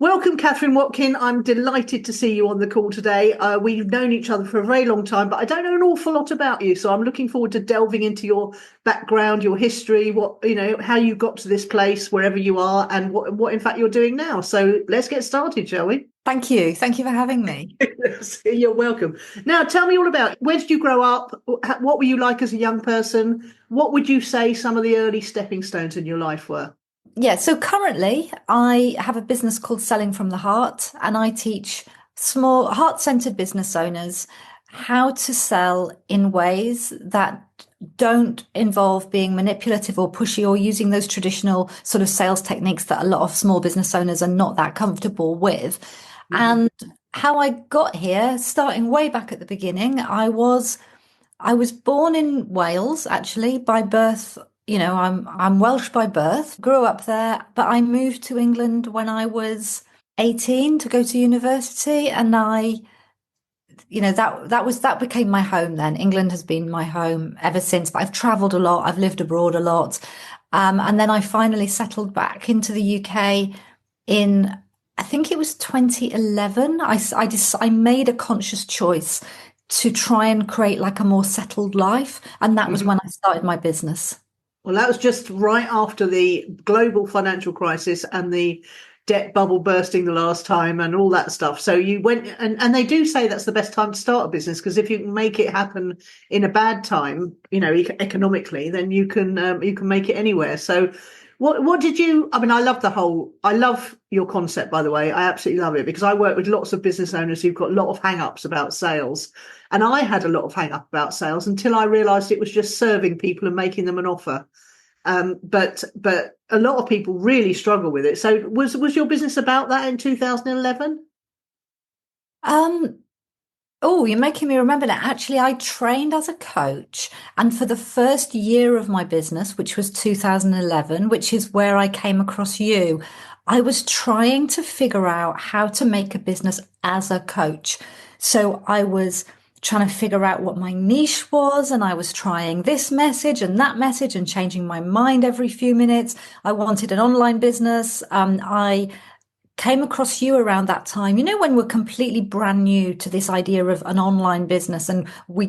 Welcome, Catherine Watkin. I'm delighted to see you on the call today. We've known each other for a very long time, but I don't know an awful lot about you. So I'm looking forward to delving into your background, your history, how you got to this place, wherever you are, and what in fact you're doing now. So let's get started, shall we? Thank you. Thank you for having me. You're welcome. Now, tell me all about where did you grow up? What were you like as a young person? What would you say some of the early stepping stones in your life were? Yeah, so currently I have a business called Selling from the Heart, and I teach small heart-centered business owners how to sell in ways that don't involve being manipulative or pushy or using those traditional sort of sales techniques that a lot of small business owners are not that comfortable with. Mhm. And how I got here, starting way back at the beginning, I was born in Wales, actually, by birth. I'm Welsh by birth, grew up there, but I moved to England when I was 18 to go to university, and that became my home then. England has been my home ever since, but I've traveled a lot, I've lived abroad a lot. And then I finally settled back into the UK in, I think it was 2011. I made a conscious choice to try and create like a more settled life. And that was Mhm. when I started my business. Well, that was just right after the global financial crisis and the debt bubble bursting the last time and all that stuff. So you went, and they do say that's the best time to start a business because if you can make it happen in a bad time, economically, then you can make it anywhere. So what did you, I mean, I love your concept, by the way. I absolutely love it because I work with lots of business owners who've got a lot of hang-ups about sales. And I had a lot of hang up about sales until I realized it was just serving people and making them an offer. But a lot of people really struggle with it. So was your business about that in 2011? Um, oh, you're making me remember that. Actually, I trained as a coach, and for the first year of my business, which was 2011, which is where I came across you, I was trying to figure out how to make a business as a coach. So I was trying to figure out what my niche was, and I was trying this message and that message and changing my mind every few minutes. I wanted an online business. I came across you around that time, when we're completely brand new to this idea of an online business and we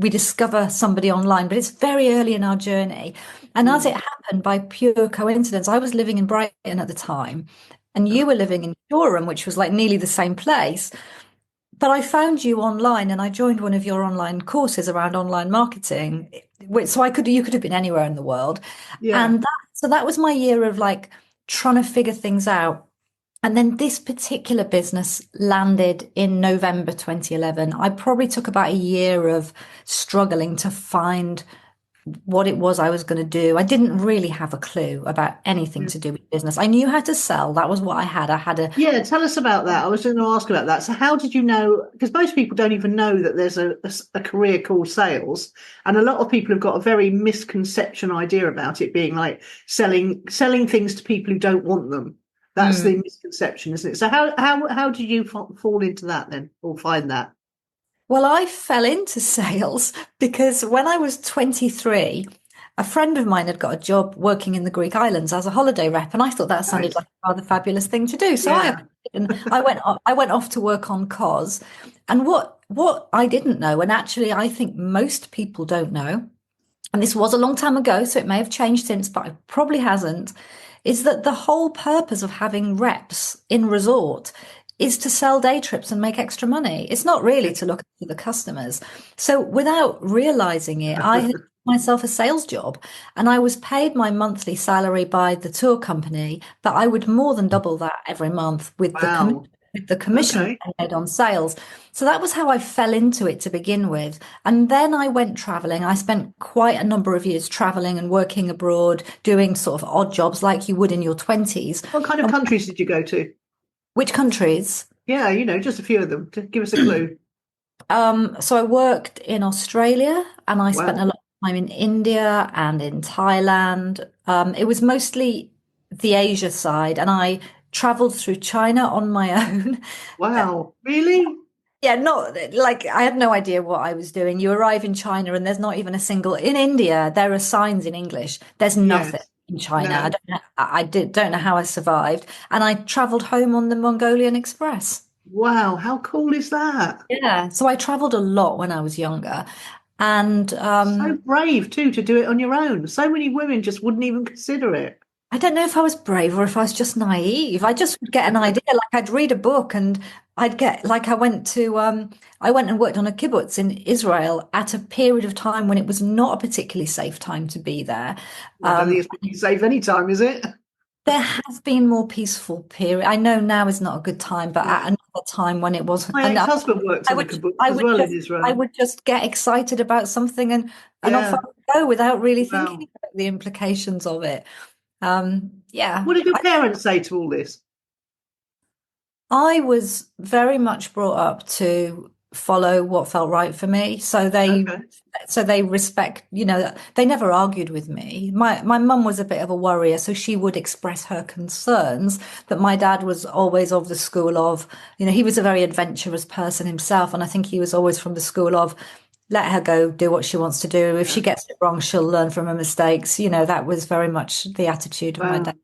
discover somebody online, but it's very early in our journey. And as it Mm. happened by pure coincidence, I was living in Brighton at the time and you were living in Durham, which was like nearly the same place. But I found you online and I joined one of your online courses around online marketing. So you could have been anywhere in the world. Yeah. And that was my year of like trying to figure things out. And then this particular business landed in November 2011. I probably took about a year of struggling to find what it was I was going to do. I didn't really have a clue about anything to do with business. I knew how to sell. That was what I had. I had a, Yeah, tell us about that. I was going to ask about that. So, how did you know? Because most people don't even know that there's a career called sales, and a lot of people have got a very misconception idea about it being like selling things to people who don't want them. That's Hmm. the misconception, isn't it? So, how did you fall into that then, or find that? Well, I fell into sales because when I was 23, a friend of mine had got a job working in the Greek islands as a holiday rep, and I thought that sounded Right. like a rather fabulous thing to do. So I Yeah. applied and I went off to work on cause. And what I didn't know, and actually I think most people don't know, and this was a long time ago, so it may have changed since, but it probably hasn't, is that the whole purpose of having reps in resort is to sell day trips and make extra money. It's not really to look after the customers. So without realizing it, I had myself a sales job and I was paid my monthly salary by the tour company, but I would more than double that every month Wow. with the commission Okay. I made on sales. So that was how I fell into it to begin with. And then I went traveling. I spent quite a number of years traveling and working abroad, doing sort of odd jobs like you would in your 20s. What kind of And countries did you go to? which countries? Yeah, just a few of them. To give us a clue. So I worked in Australia and I spent a Wow. lot of time in India and in Thailand. It was mostly the Asia side, and I traveled through China on my own. Wow. Really? Yeah, not like I had no idea what I was doing. You arrive in China and there's not even a single, in India, there are signs in English. There's nothing. Yes. in China. No. Don't know how I survived, and I traveled home on the Mongolian Express. Wow, how cool is that? Yeah, so I traveled a lot when I was younger, and So brave too to do it on your own. So many women just wouldn't even consider it. I don't know if I was brave or if I was just naive. I just would get an idea, like I'd read a book and I'd get like I went and worked on a kibbutz in Israel at a period of time when it was not a particularly safe time to be there. I don't Um, think it's been safe any time, is it? there has been more peaceful period. I know now is not a good time, but Yeah. at another time when it wasn't, My and ex-husband worked I on a would kibbutz as well in I Israel. would just get excited about something and off I Yeah. would go without really Wow. thinking about the implications of it. Yeah. What did your parents say to all this? I was very much brought up to follow what felt right for me. Okay. So they respect, they never argued with me. My mum was a bit of a worrier, so she would express her concerns, but my dad was always of the school of, he was a very adventurous person himself, and I think he was always from the school of let her go do what she wants to do. If she Yeah. gets it wrong, she'll learn from her mistakes. That was very much the attitude of my dad. Wow.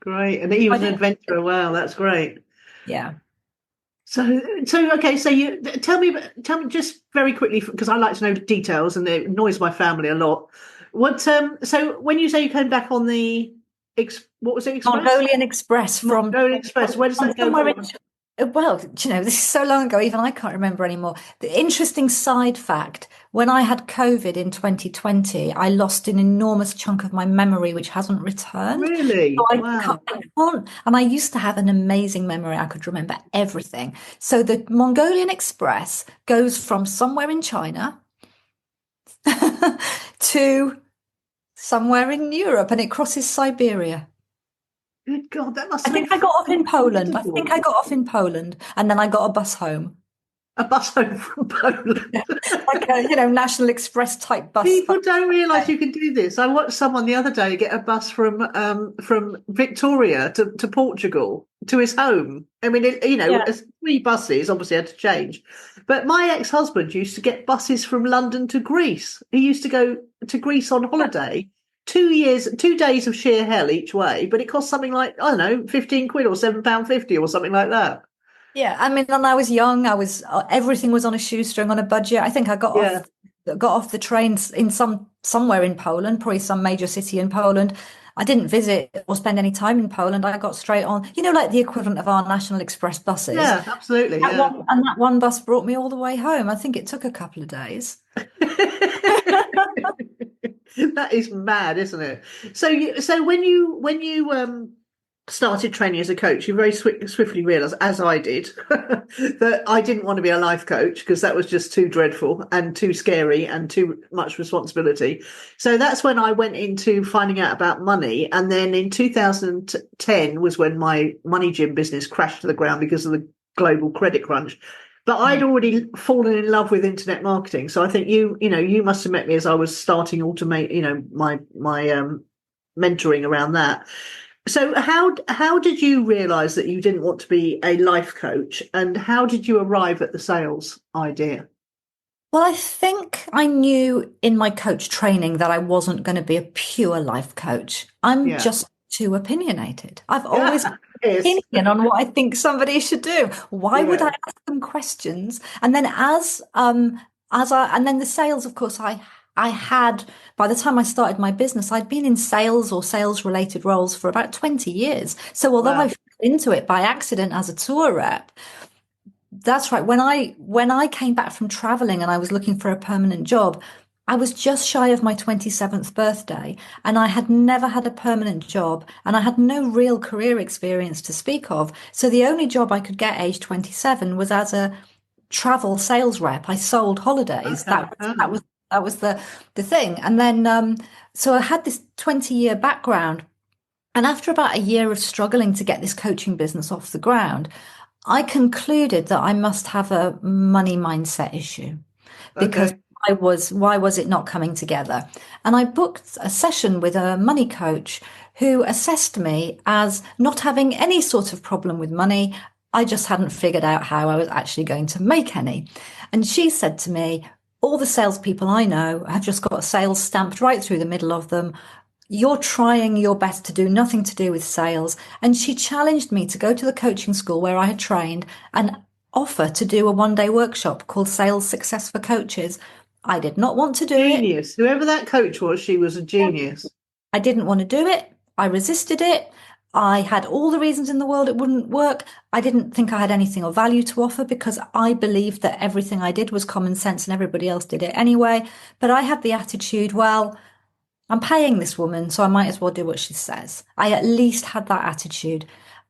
Great. And he I was an didn't, adventurer. Wow, that's great. yeah. So okay. So you tell me just very quickly because I like to know the details and it annoys my family a lot. So when you say you came back on the what was it, Express? Mongolian Express Mongolian Express. Where does from that go somewhere from? well, this is so long ago, even I can't remember anymore. The interesting side fact, when I had COVID in 2020, I lost an enormous chunk of my memory, which hasn't returned. So Really? I Wow. can't, and I used to have an amazing memory. I could remember everything. So the Mongolian Express goes from somewhere in China to somewhere in Europe and it crosses Siberia. Good God, that must I have been think I got off in Poland. I think incredible. I got off in Poland, and then I got a bus home, A bus home from Poland. like a National Express type bus. People don't realise you can do this. I watched someone the other day get a bus from Victoria to Portugal to his home. I mean, Yeah, it's 3 buses. Obviously, had to change. But my ex-husband used to get buses from London to Greece. He used to go to Greece on holiday. 2 years, 2 days of sheer hell each way, but it cost something like I don't know, 15 quid or £7.50 or something like that. yeah. I mean, when I was young, I was everything was on a shoestring on a budget. I think I Yeah, got off the trains in somewhere in Poland, probably some major city in Poland. I didn't visit or spend any time in Poland. I got straight on, like the equivalent of our National Express buses. yeah, absolutely, yeah. That one bus brought me all the way home. I think it took a couple of days. That is mad, isn't it? So when you started training as a coach, you very swiftly realised, as I did, that I didn't want to be a life coach because that was just too dreadful and too scary and too much responsibility. So that's when I went into finding out about money, and then in 2010 was when my money gym business crashed to the ground because of the global credit crunch. But I'd already fallen in love with internet marketing, so I think you must have met me as I was starting automate, my mentoring around that. So how did you realize that you didn't want to be a life coach, and how did you arrive at the sales idea? Well, I think I knew in my coach training that I wasn't going to be a pure life coach. I'm Yeah. just too opinionated. I've always Yeah. Yes. opinion on what I think somebody should do. Why would I Yeah. ask them questions? And then and then the sales, of course, I had by the time I started my business, I'd been in sales or sales related roles for about 20 years. So although I Wow. fell into it by accident as a tour rep, that's right. When I came back from traveling and I was looking for a permanent job, I was just shy of my 27th birthday and I had never had a permanent job and I had no real career experience to speak of. So the only job I could get age 27 was as a travel sales rep. I sold holidays. Okay. That was the thing. And then so I had this 20-year background. And after about a year of struggling to get this coaching business off the ground, I concluded that I must have a money mindset issue because Okay. why was it not coming together? And I booked a session with a money coach who assessed me as not having any sort of problem with money. I just hadn't figured out how I was actually going to make any. And she said to me, all the salespeople I know have just got sales stamped right through the middle of them. you're trying your best to do nothing to do with sales. And she challenged me to go to the coaching school where I had trained and offer to do a 1 day workshop called Sales Success for Coaches. I did not want to do it. Genius. Whoever that coach was, she was a genius. I didn't want to do it. I resisted it. I had all the reasons in the world it wouldn't work. I didn't think I had anything of value to offer because I believed that everything I did was common sense and everybody else did it anyway. But I had the attitude, well, I'm paying this woman, so I might as well do what she says. I at least had that attitude.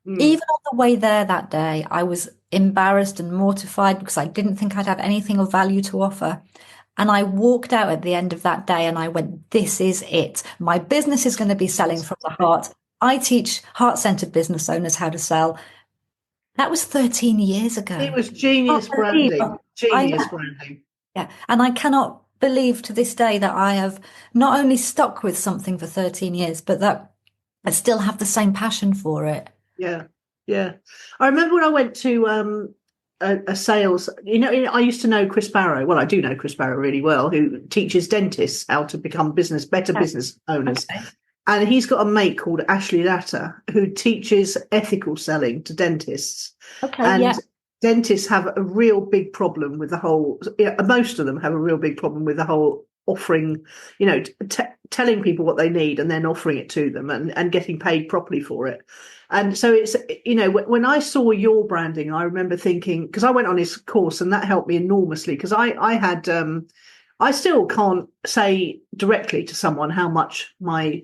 Mm. Even on the way there that day, I was embarrassed and mortified because I didn't think I'd have anything of value to offer. And I walked out at the end of that day and I went, this is it. My business is going to be selling from the heart. I teach heart-centered business owners how to sell. That was 13 years ago. It was genius branding. Genius branding. Yeah. And I cannot believe to this day that I have not only stuck with something for 13 years, but that I still have the same passion for it. Yeah. Yeah. I remember when I went to a sales, I used to know Chris Barrow. Well, I do know Chris Barrow really well, who teaches dentists how to become better business owners. Okay. And he's got a mate called Ashley Latter who teaches ethical selling to dentists. Okay, and dentists have a real big problem with the whole, most of them have a real big problem with the whole offering, telling people what they need and then offering it to them and getting paid properly for it. And so it's, when I saw your branding, I remember thinking, because I went on his course and that helped me enormously because I had, I still can't say directly to someone how much my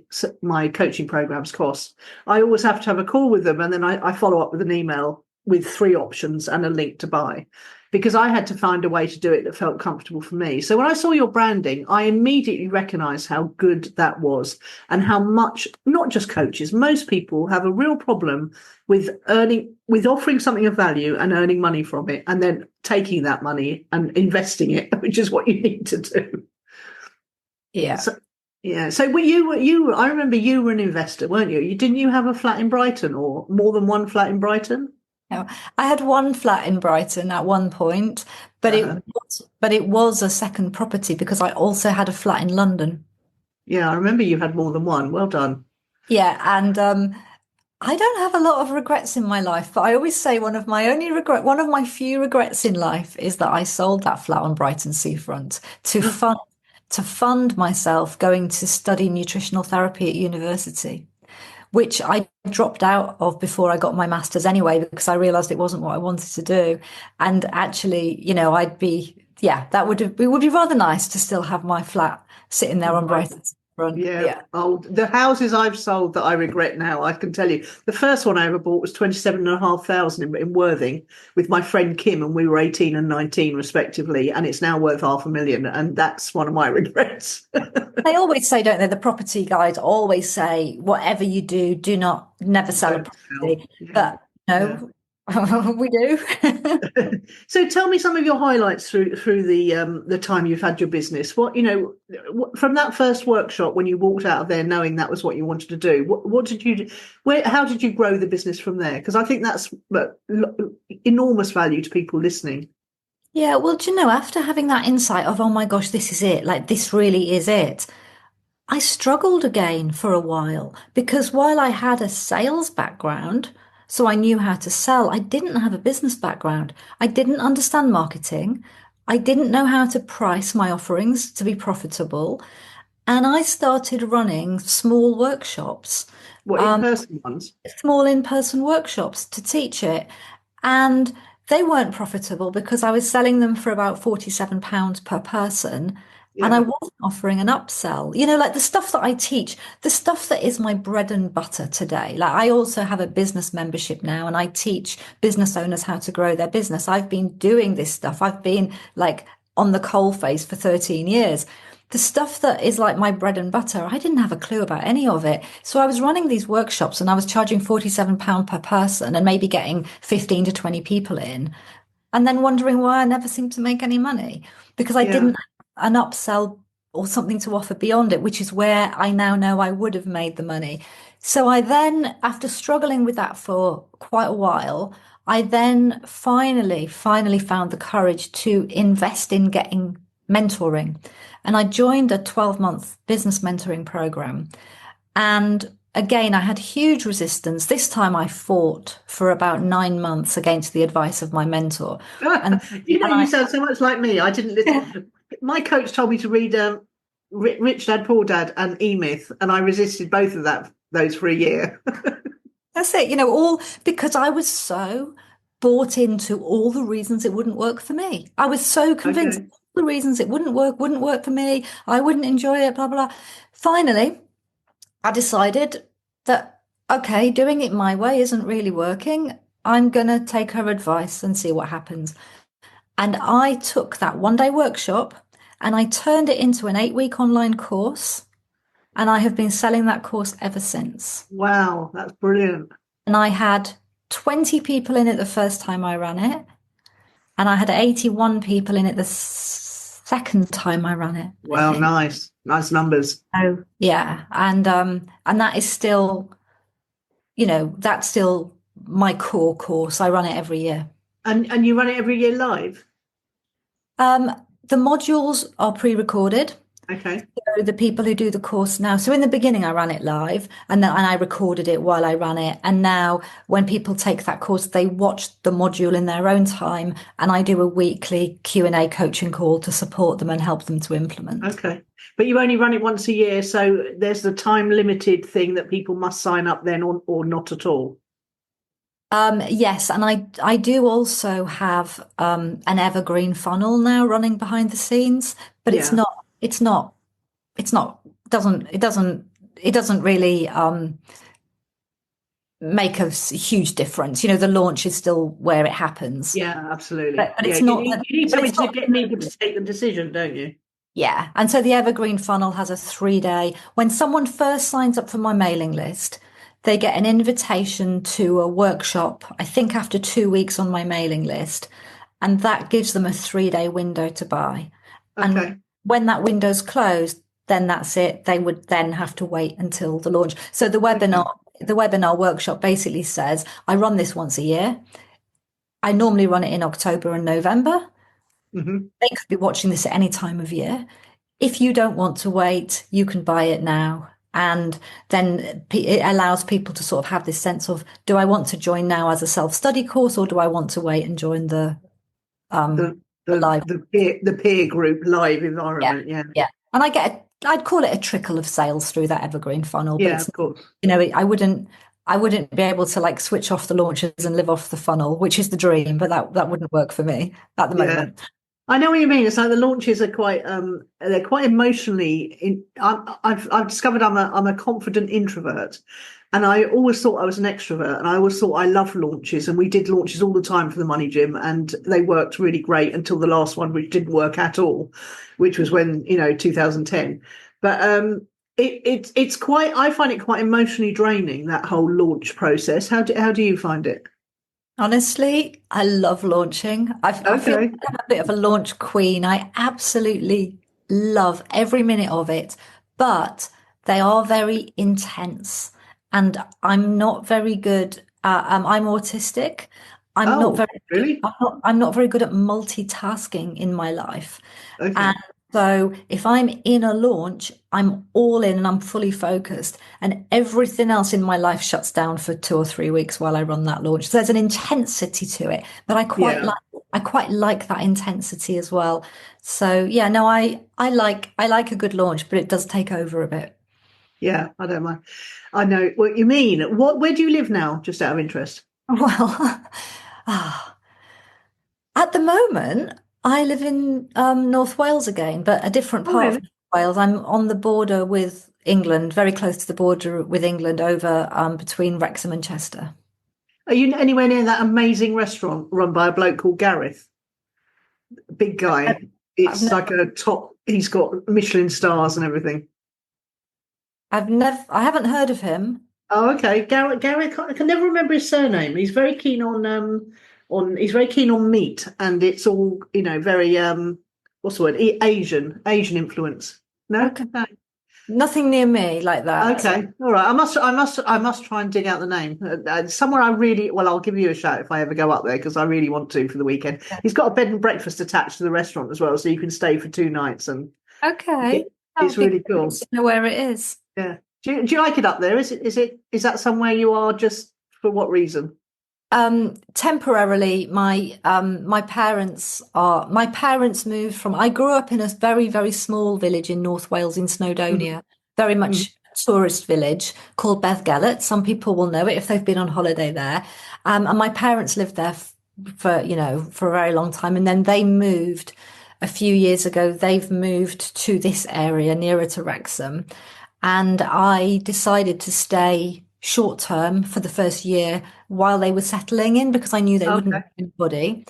coaching programs cost. I always have to have a call with them and then I follow up with an email with 3 options and a link to buy, because I had to find a way to do it that felt comfortable for me. So when I saw your branding, I immediately recognized how good that was and how much, not just coaches, most people have a real problem with offering something of value and earning money from it and then taking that money and investing it, which is what you need to do. Yeah. So I remember you were an investor, weren't you? Didn't you have a flat in Brighton or more than one flat in Brighton? No, I had one flat in Brighton at one point, but it was a second property because I also had a flat in London. Yeah, I remember you had more than one. Well done. Yeah, and I don't have a lot of regrets in my life, but I always say one of my few regrets in life is that I sold that flat on Brighton seafront to fund myself going to study nutritional therapy at university, which I dropped out of before I got my master's anyway, because I realized it wasn't what I wanted to do. And actually, it would be rather nice to still have my flat sitting there on Brighton's front. Yeah. Oh, the houses I've sold that I regret now, I can tell you. The first one I ever bought was 27,500 in Worthing with my friend Kim, and we were 18 and 19 respectively, and it's now worth $500,000, and that's one of my regrets. They always say, don't they? The property guys always say, whatever you do, never sell a property. Yeah. But we do. So tell me some of your highlights through the time you've had your business. What from that first workshop when you walked out of there knowing that was what you wanted to do, what did you do? How did you grow the business from there? Because I think that's enormous value to people listening. Yeah, well, after having that insight of, oh my gosh, this is it, like this really is it, I struggled again for a while, because while I had a sales background, so I knew how to sell, I didn't have a business background. I didn't understand marketing. I didn't know how to price my offerings to be profitable. And I started running small workshops. What, in-person ones? Small in-person workshops to teach it. And they weren't profitable because I was selling them for about £47 per person. Yeah. And I wasn't offering an upsell, like the stuff that I teach, the stuff that is my bread and butter today. Like I also have a business membership now and I teach business owners how to grow their business. I've been doing this stuff. I've been like on the coalface for 13 years. The stuff that is like my bread and butter, I didn't have a clue about any of it. So I was running these workshops and I was charging £47 per person and maybe getting 15 to 20 people in, and then wondering why I never seemed to make any money because I didn't have an upsell or something to offer beyond it, which is where I now know I would have made the money. So I then, after struggling with that for quite a while, I then finally found the courage to invest in getting mentoring. And I joined a 12-month business mentoring program. And again, I had huge resistance. This time I fought for about 9 months against the advice of my mentor. And, and You I, sound so much like me. I didn't listen. My coach told me to read Rich Dad Poor Dad and E-Myth, and I resisted both of those for a year. that's it, all because I was so bought into all the reasons it wouldn't work for me. I was so convinced Okay. all the reasons it wouldn't work for me. I wouldn't enjoy it, blah, blah, blah. Finally, I decided that, okay, doing it my way isn't really working. I'm going to take her advice and see what happens. And I took that 1 day workshop and I turned it into an 8 week online course. And I have been selling that course ever since. Wow, that's brilliant. And I had 20 people in it the first time I ran it. And I had 81 people in it the second time I ran it, I Wow, think. nice numbers. So yeah. And that is still, that's still my core course. I run it every year. And you run it every year live? Um, the modules are pre-recorded. Okay. So the people who do the course now. So in the beginning, I ran it live, and I recorded it while I ran it. And now, when people take that course, they watch the module in their own time, and I do a weekly Q&A coaching call to support them and help them to implement. Okay. But you only run it once a year, so there's the time limited thing that people must sign up then, or not at all. Yes, and I do also have an evergreen funnel now running behind the scenes, but Yeah. it's not it doesn't really make a huge difference. The launch is still where it happens, Yeah, absolutely. but Yeah, it's not. you need But something it's to not. get people to take the decision, don't you? Yeah, and so the evergreen funnel has a 3 day. When someone first signs up for my mailing list, they get an invitation to a workshop. I think after 2 weeks on my mailing list, and that gives them a 3 day window to buy. And Okay. when that window's closed, then that's it. They would then have to wait until the launch. So Okay. the webinar workshop basically says, I run this once a year. I normally run it in October and November. Hmm. They could be watching this at any time of year. If you don't want to wait, you can buy it now. And then it allows people to sort of have this sense of, do I want to join now as a self-study course, or do I want to wait and join The the live? the peer group live Yeah, environment. Yeah. yeah. And I'd call it a trickle of sales through that evergreen funnel, but Yeah, it's, of course. I wouldn't be able to like switch off the launches and live off the funnel, which is the dream, but that wouldn't work for me at the Yeah. moment. I know what you mean. It's like the launches are quite they're quite emotionally I've discovered I'm a confident introvert, and I always thought I was an extrovert, and I always thought I loved launches, and we did launches all the time for the Money Gym, and they worked really great until the last one, which didn't work at all, which was when 2010. But it's quite, I find it quite emotionally draining, that whole launch process. How do you find it? Honestly, I love launching. I feel like Okay. I'm a bit of a launch queen. I absolutely love every minute of it, but they are very intense, and I'm not very good. I'm autistic. I'm not Oh, very. really? I'm not very good at multitasking in my life. Okay. And so if I'm in a launch, I'm all in and I'm fully focused, and everything else in my life shuts down for 2 or 3 weeks while I run that launch. So there's an intensity to it, but Yeah. I quite like that intensity as well. So yeah, no, I like a good launch, but it does take over a bit. Yeah, I don't mind. I know what you mean. Where do you live now? Just out of interest. Well, ah, at the moment, I live in North Wales again, but a different Oh, part of really? North Wales. I'm on the border with England, very close to the border with England, over between Wrexham and Chester. Are you anywhere near that amazing restaurant run by a bloke called Gareth? Big guy. I've It's never, like a top. He's got Michelin stars and everything. I haven't heard of him. Oh, okay. Gareth. I can never remember his surname. He's very keen on. He's very keen on meat, and it's all very what's the word? Asian influence. No. Okay, No. nothing near me like that. Okay, all right. I must try and dig out the name. Somewhere I really, well, I'll give you a shout if I ever go up there, because I really want to for the weekend. He's got a bed and breakfast attached to the restaurant as well, so you can stay for 2 nights, and Okay, that it's would be really great cool. to know where it is. Yeah. Do you like it up there? Is that somewhere you are just for what reason? Temporarily, my parents moved from. I grew up in a very, very small village in North Wales in Mhm. Snowdonia, very Mhm. much a tourist village called Beddgelert. Some people will know it if they've been on holiday there. And my parents lived there for, for a very long time. And then they moved a few years ago. They've moved to this area nearer to Wrexham. And I decided to stay short term for the first year while they were settling in because I knew they wouldn't Okay. know anybody.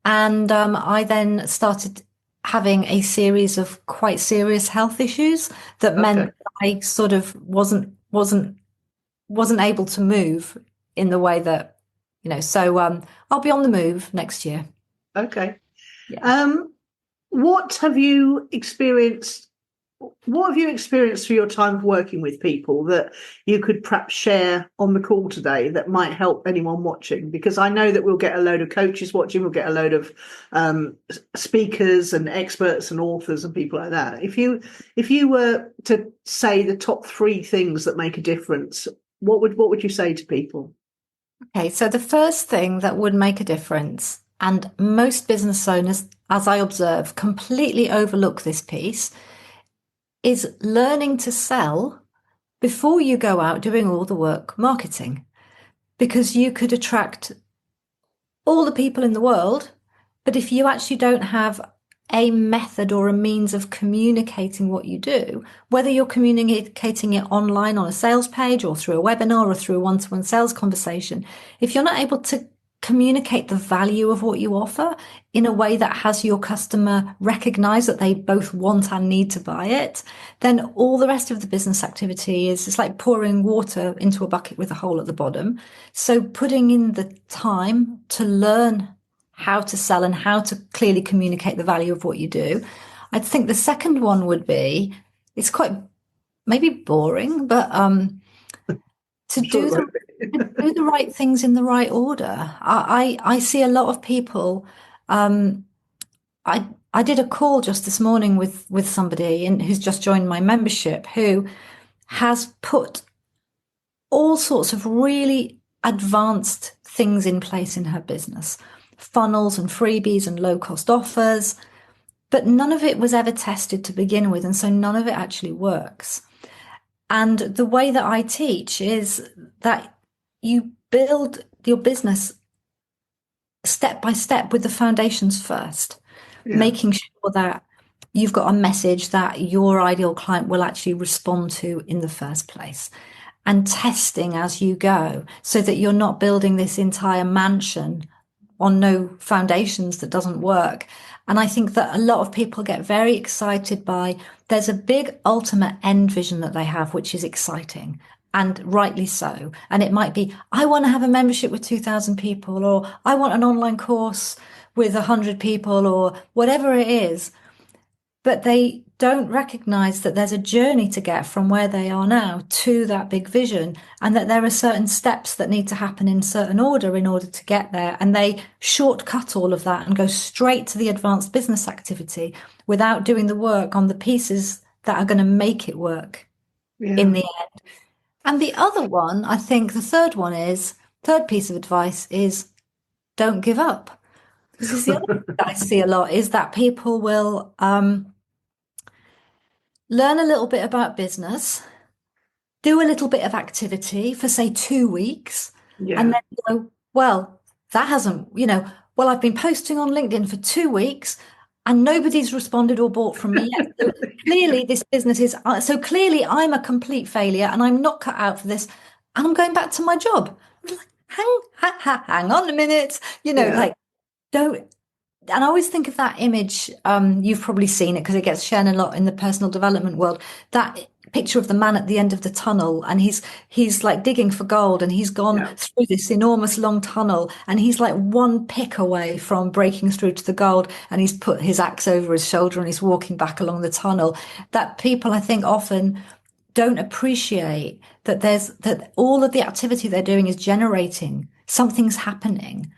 And I then started having a series of quite serious health issues that Okay. meant I sort of wasn't able to move in the way that, so I'll be on the move next year. Okay. Yeah. Um, what have you experienced? What have you experienced through your time of working with people that you could perhaps share on the call today that might help anyone watching? Because I know that we'll get a load of coaches watching, we'll get a load of speakers and experts and authors and people like that. If you were to say the top three things that make a difference, what would you say to people? Okay, so the first thing that would make a difference, and most business owners, as I observe, completely overlook this piece, is learning to sell before you go out doing all the work marketing. Because you could attract all the people in the world, but if you actually don't have a method or a means of communicating what you do, whether you're communicating it online on a sales page or through a webinar or through a one-to-one sales conversation, if you're not able to communicate the value of what you offer in a way that has your customer recognize that they both want and need to buy it, then all the rest of the business activity is it's like pouring water into a bucket with a hole at the bottom. So putting in the time to learn how to sell and how to clearly communicate the value of what you do. I think the second one would be it's quite maybe boring, but to I'm sure it do the won't to be. do the right things in the right order. I see a lot of people. Um, I did a call just this morning with somebody who's just joined my membership who has put all sorts of really advanced things in place in her business, funnels and freebies and low cost offers, but none of it was ever tested to begin with. And so none of it actually works. And the way that I teach is that you build your business step by step with the foundations first, Yeah. making sure that you've got a message that your ideal client will actually respond to in the first place and testing as you go so that you're not building this entire mansion on no foundations that doesn't work. And I think that a lot of people get very excited by there's a big ultimate end vision that they have, which is exciting. And rightly so. And it might be, I want to have a membership with 2,000 people, or I want an online course with 100 people, or whatever it is. But they don't recognize that there's a journey to get from where they are now to that big vision, and that there are certain steps that need to happen in certain order in order to get there. And they shortcut all of that and go straight to the advanced business activity without doing the work on the pieces that are going to make it work in Yeah. the end. And the other one, I think the third piece of advice is don't give up. This is the other thing that I see a lot is that people will learn a little bit about business, do a little bit of activity for, say, 2 weeks, and Yeah. then go, well, that hasn't, well, I've been posting on LinkedIn for 2 weeks and nobody's responded or bought from me yet. So clearly, this business is, so clearly, I'm a complete failure and I'm not cut out for this. And I'm going back to my job. Like, hang on a minute, Yeah. like, don't. And I always think of that image. You've probably seen it because it gets shown a lot in the personal development world. That picture of the man at the end of the tunnel, and he's like digging for gold, and he's gone Yeah. through this enormous long tunnel, and he's like one pick away from breaking through to the gold, and he's put his axe over his shoulder, and he's walking back along the tunnel. That people, I think, often don't appreciate that all of the activity they're doing is generating something's happening,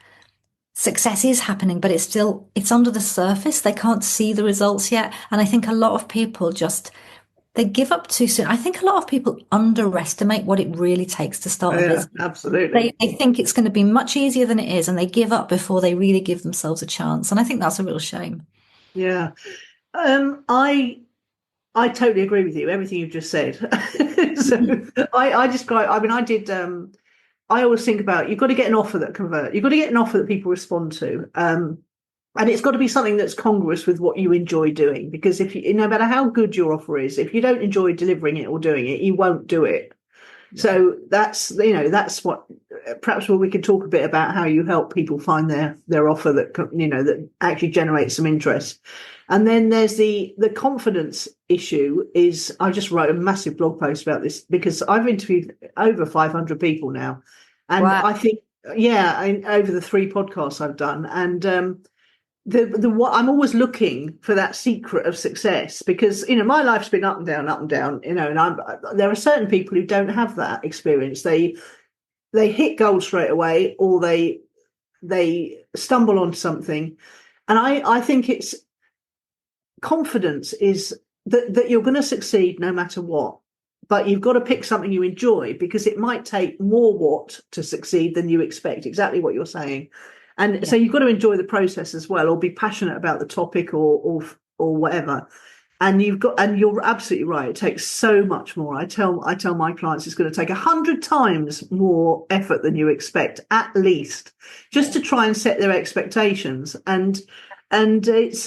success is happening, but it's under the surface. They can't see the results yet. And I think a lot of people just they give up too soon. I think a lot of people underestimate what it really takes to start a Yeah, business. absolutely. They think it's going to be much easier than it is, and they give up before they really give themselves a chance. And I think that's a real shame. Yeah. I totally agree with you, everything you've just said. So I describe, I mean, I always think about, you've got to get an offer that convert. You've got to get an offer that people respond to. And it's got to be something that's congruous with what you enjoy doing. Because if you, no matter how good your offer is, if you don't enjoy delivering it or doing it, you won't do it. So that's what, perhaps we could talk a bit about how you help people find their offer that, that actually generates some interest. And then there's the confidence issue. Is I just wrote a massive blog post about this because I've interviewed over 500 people now, and Wow. I think, over the 3 podcasts I've done. And the what I'm always looking for, that secret of success, because my life's been up and down, and there are certain people who don't have that experience. They hit gold straight away, or they stumble on something. And I think it's confidence is that you're going to succeed no matter what, but you've got to pick something you enjoy, because it might take more what to succeed than you expect. Exactly what you're saying. And Yeah. so you've got to enjoy the process as well, or be passionate about the topic, or whatever. And you're absolutely right. It takes so much more. I tell my clients it's going to take 100 times more effort than you expect, at least, just to try and set their expectations. And it's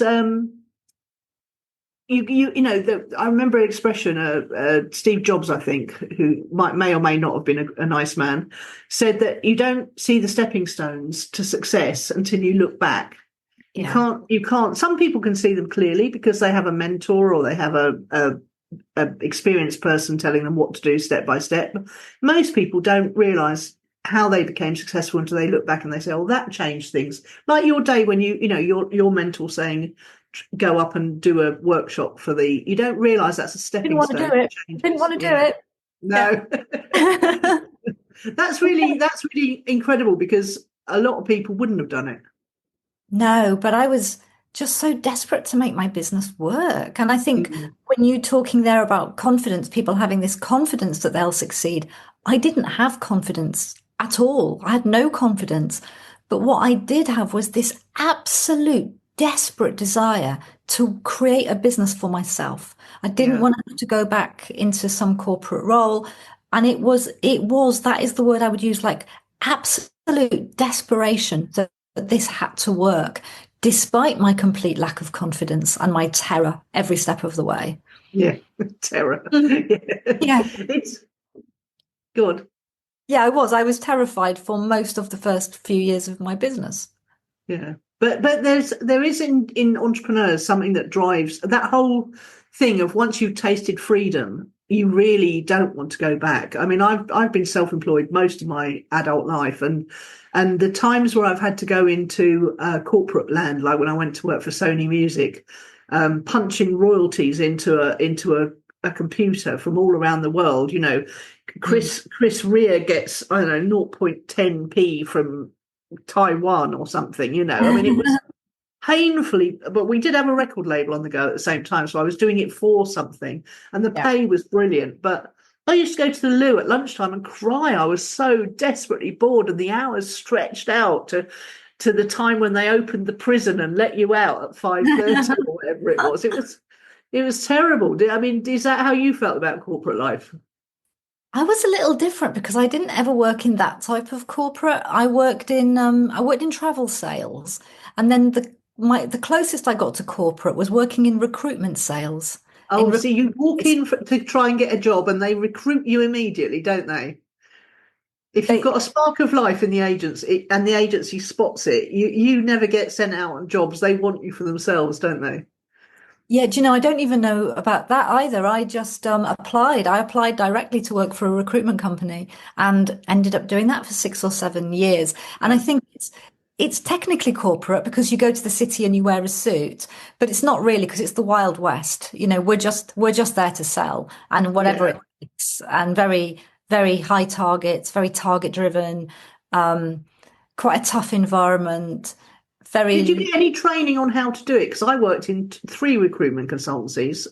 I remember an expression. Steve Jobs, I think, who may or may not have been a nice man, said that you don't see the stepping stones to success until you look back. You Yeah. can't. You can't. Some people can see them clearly because they have a mentor, or they have a experienced person telling them what to do step by step. Most people don't realise how they became successful until they look back and they say, "Oh, that changed things." Like your day when your mentor saying, go up and do a workshop for you don't realize that's a Didn't stepping want to do stone it. to Didn't changes. want to do Yeah. it. No. Yeah. That's really incredible, because a lot of people wouldn't have done it. No, but I was just so desperate to make my business work. And I think Mm. when you talking there about confidence, people having this confidence that they'll succeed, I didn't have confidence at all. I had no confidence. But what I did have was this absolute desperate desire to create a business for myself. I didn't Yeah. want to have to go back into some corporate role. And that is the word I would use, like absolute desperation that this had to work, despite my complete lack of confidence and my terror every step of the way. Yeah. Terror. Mm. Yeah. Yeah. It's good. Yeah, I was. I was terrified for most of the first few years of my business. Yeah. But there is in entrepreneurs something that drives that whole thing of, once you've tasted freedom, you really don't want to go back. I mean, I've been self-employed most of my adult life, and the times where I've had to go into corporate land, like when I went to work for Sony Music, punching royalties into a computer from all around the world. Mm. Chris Rea gets, I don't know, 0.10p from Taiwan or something. I mean, it was painfully, but we did have a record label on the go at the same time, so I was doing it for something, and the Yeah. pay was brilliant. But I used to go to the loo at lunchtime and cry. I was so desperately bored, and the hours stretched out to the time when they opened the prison and let you out at 5:30 or whatever it was. It was terrible. I mean, is that how you felt about corporate life? I was a little different because I didn't ever work in that type of corporate. I worked in travel sales, and then the closest I got to corporate was working in recruitment sales. In Oh, rec- see, you walk it's, in to try and get a job, and they recruit you immediately, don't they? If you've got a spark of life in the agency and the agency spots it, you never get sent out on jobs. They want you for themselves, don't they? Yeah, do you know, I don't even know about that either. I just applied. I applied directly to work for a recruitment company and ended up doing that for 6 or 7 years. And I Yeah. think it's technically corporate because you go to the city and you wear a suit, but it's not really because it's the Wild West. We're just there to sell and whatever Yeah. it takes, and very, very high targets, very target driven, quite a tough environment, Did you very, get any training on how to do it? Because I worked in three recruitment consultancies.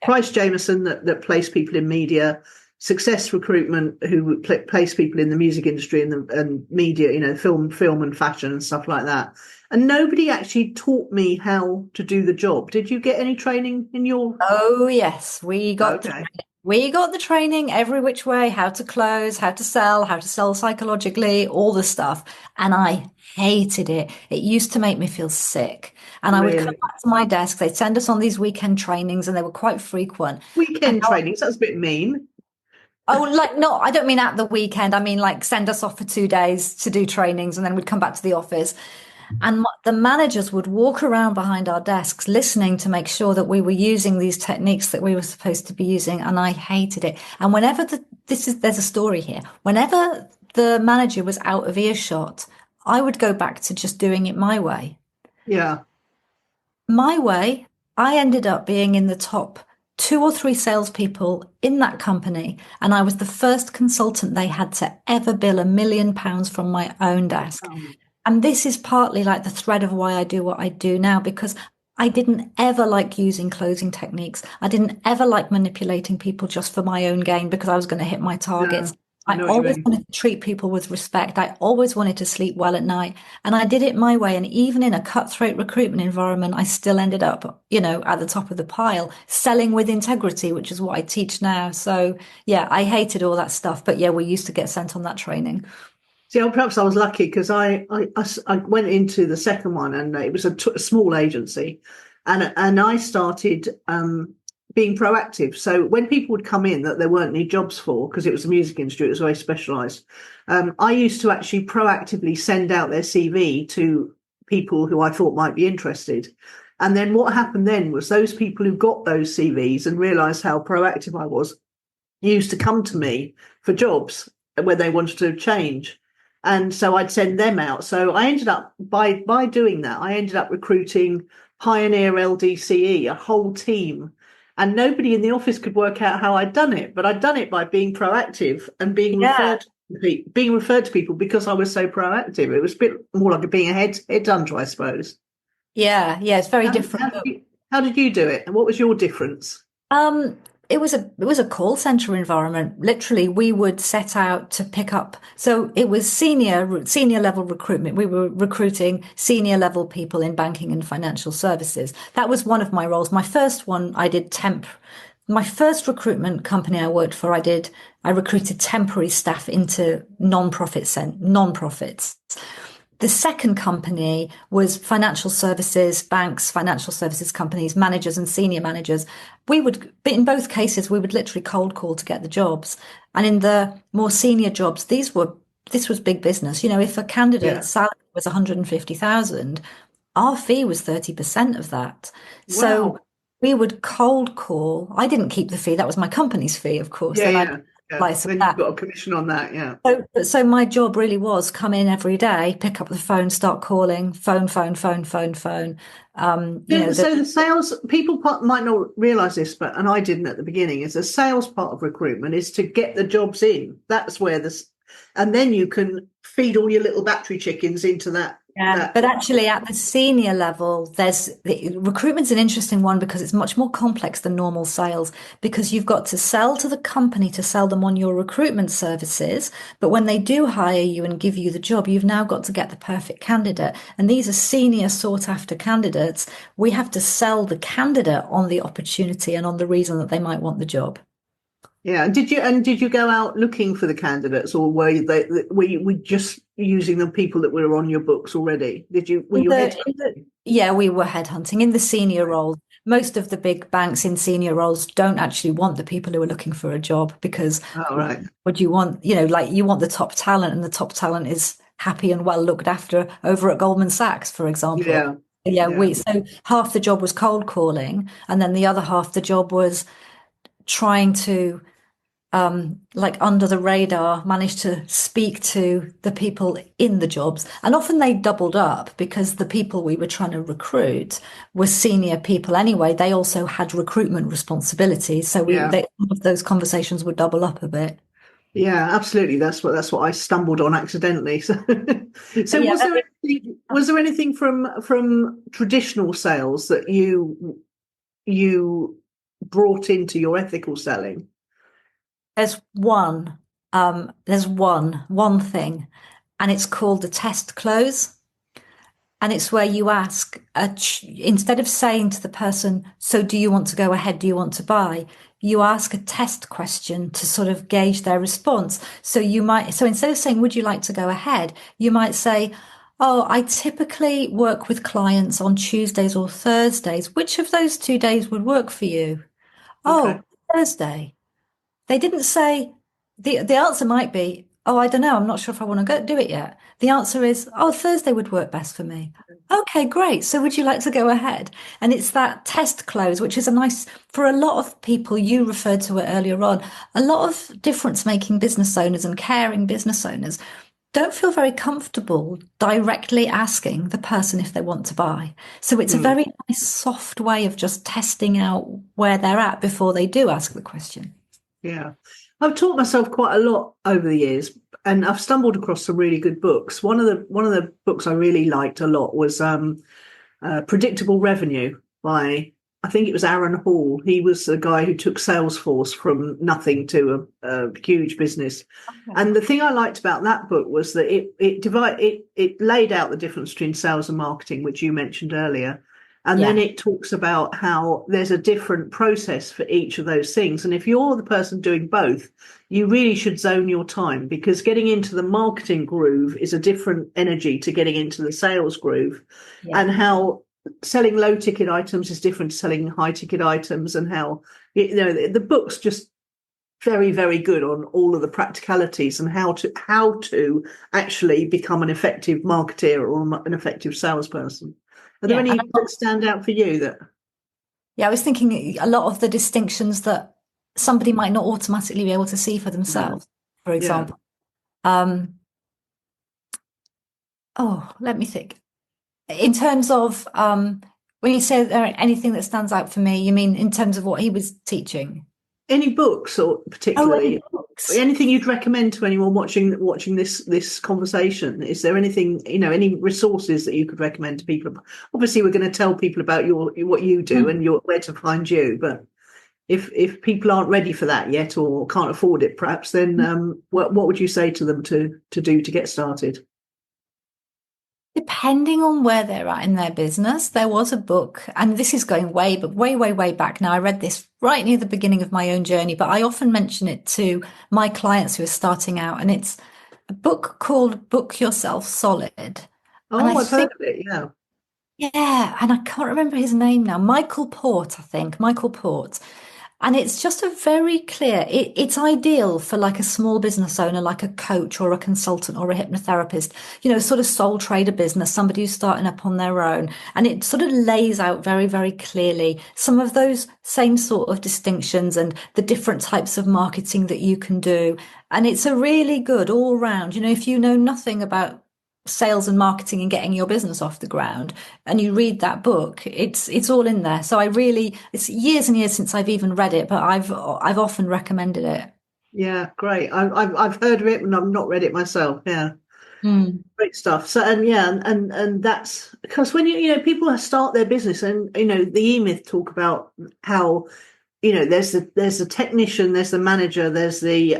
Price Jameson that placed people in media, Success Recruitment who place people in the music industry and media, film and fashion and stuff like that. And nobody actually taught me how to do the job. Did you get any training in your? oh yes, Okay. we got the training every which way, how to close, how to sell psychologically, all the stuff. And I hated it. It used to make me feel sick. And I would come Really? back to my desk, they'd send us on these weekend trainings and they were quite frequent. And Weekend trainings, that's a bit mean. oh, like, no, I don't mean at the weekend. I mean, like, send us off for 2 days to do trainings and then we'd come back to the office. And the managers would walk around behind our desks listening to make sure that we were using these techniques that we were supposed to be using. And I hated it. And whenever there's a story here, whenever the manager was out of earshot, I would go back to just doing it my way. Yeah. My way, I ended up being in the top 2 or 3 salespeople in that company. And I was the first consultant they had to ever bill £1 million from my own desk. Um, And this is partly like the thread of why I do what I do now, because I didn't ever like using closing techniques. I didn't ever like manipulating people just for my own gain because I was going to hit my targets. no, I I know what you always mean. wanted to treat people with respect. I always wanted to sleep well at night. And I did it my way. And even in a cutthroat recruitment environment, I still ended up, at the top of the pile, selling with integrity, which is what I teach now. So yeah, I hated all that stuff. But yeah, we used to get sent on that training. See, perhaps I was lucky because I went into the second one and it was a small agency, and I started being proactive. So when people would come in that there weren't any jobs for, because it was the music industry, it was very specialised. I used to actually proactively send out their CV to people who I thought might be interested. And then what happened then was those people who got those CVs and realised how proactive I was used to come to me for jobs when they wanted to change. And so I'd send them out. So I ended up by doing that, I ended up recruiting Pioneer LDCE, a whole team. And nobody in the office could work out how I'd done it, but I'd done it by being proactive and Yeah. being referred to people because I was so proactive. It was a bit more like being a headhunter, I suppose. Yeah. Yeah. It's very How did, different. how did you do it? And what was your difference? Um, it was a call center environment. Literally, we would set out to pick up. So it was senior level recruitment. We were recruiting senior level people in banking and financial services. That was one of my roles. My first one, I did temp. My first recruitment company I worked for, I recruited temporary staff into non-profits. The second company was financial services, banks, financial services companies, managers and senior managers. In both cases, we would literally cold call to get the jobs. And in the more senior jobs, this was big business. If a Yeah. candidate's salary was 150,000, our fee was 30% of that. So Wow. we would cold call. I didn't keep the fee. That was my company's fee, of course. Yeah, And I'd yeah, yeah. slice of Then you've that. got a commission on that, yeah. So my job really was come in every day, pick up the phone, start calling, phone, phone, phone, phone, phone. So the sales people might not realize this, and I didn't at the beginning. Is the sales part of recruitment is to get the jobs in. That's where and then you can feed all your little battery chickens into that. Yeah, That but actually at the senior level, recruitment's an interesting one because it's much more complex than normal sales because you've got to sell to the company to sell them on your recruitment services. But when they do hire you and give you the job, you've now got to get the perfect candidate. And these are senior sought after candidates. We have to sell the candidate on the opportunity and on the reason that they might want the job. Yeah. And did you go out looking for the candidates, or were you just using the people that were on your books already? Were In you the, head? in the, yeah, we were headhunting in the senior roles. Most of the big banks in senior roles don't actually want the people who are looking for a job because Oh, right. what you want, like you want the top talent and the top talent is happy and well looked after over at Goldman Sachs, for example. Yeah. Yeah, Yeah. so half the job was cold calling and then the other half the job was trying to like under the radar, managed to speak to the people in the jobs. And often they doubled up because the people we were trying to recruit were senior people anyway. They also had recruitment responsibilities. So Yeah. those conversations would double up a bit. Yeah, absolutely. That's what I stumbled on accidentally. So, so Yeah, was there anything from traditional sales that you brought into your ethical selling? there's one thing, and it's called the test close. And it's where you ask, instead of saying to the person, so do you want to go ahead? Do you want to buy? You ask a test question to sort of gauge their response. So instead of saying, would you like to go ahead? You might say, oh, I typically work with clients on Tuesdays or Thursdays. Which of those 2 days would work for you? Okay. Oh, Thursday. They didn't say the answer might be, oh, I don't know, I'm not sure if I want to go do it yet. The answer is, oh, Thursday would work best for me. Okay, great. So would you like to go ahead? And it's that test close, which is a nice, for a lot of people, you referred to it earlier on, a lot of difference making business owners and caring business owners don't feel very comfortable directly asking the person if they want to buy. So it's a Hmm. very nice, soft way of just testing out where they're at before they do ask the question. Yeah. I've taught myself quite a lot over the years, and I've stumbled across some really good books. One of the books I really liked a lot was Predictable Revenue by, I think it was Aaron Hall. He was the guy who took Salesforce from nothing to a huge business. And the thing I liked about that book was that it laid out the difference between sales and marketing, which you mentioned earlier. And then Yeah. it talks about how there's a different process for each of those things. And if you're the person doing both, you really should zone your time, because getting into the marketing groove is a different energy to getting into the sales groove, Yeah. and how selling low ticket items is different to selling high ticket items, and how, the book's just very, very good on all of the practicalities and how to actually become an effective marketeer or an effective salesperson. Are there Yeah. any that stand out for you that? Yeah, I was thinking a lot of the distinctions that somebody might not automatically be able to see for No. themselves, for Yeah. example. Let me think. In terms of when you say there anything that stands out for me, you mean in terms of what he was teaching? Any books, or Oh, any particularly books? anything you'd recommend to anyone watching this conversation? Is there anything, any resources that you could recommend to people? Obviously, we're going to tell people about what you do and where to find you, but if people aren't ready for that yet or can't afford it, perhaps, then what would you say to them to do to get started? Depending on where they're at in their business, there was a book, and this is going way, but way, way, way back now. I read this right near the beginning of my own journey, but I often mention it to my clients who are starting out, and it's a book called Book Yourself Solid. And I Oh, I've heard think, of it. Yeah. yeah, and I can't remember his name now. Michael Port, I think, Michael Port. And it's just a very clear, it's ideal for like a small business owner, like a coach or a consultant or a hypnotherapist, sort of sole trader business, somebody who's starting up on their own. And it sort of lays out very, very clearly some of those same sort of distinctions and the different types of marketing that you can do. And it's a really good all round, if you know nothing about sales and marketing and getting your business off the ground and you read that book, it's all in there. So it's years and years since I've even read it, but I've often recommended it. Yeah, great. I've heard of it, and I've not read it myself. Yeah. Mm. Great stuff. So, and yeah, and that's because when people start their business, and the E-Myth talk about how there's the technician, there's the manager, there's the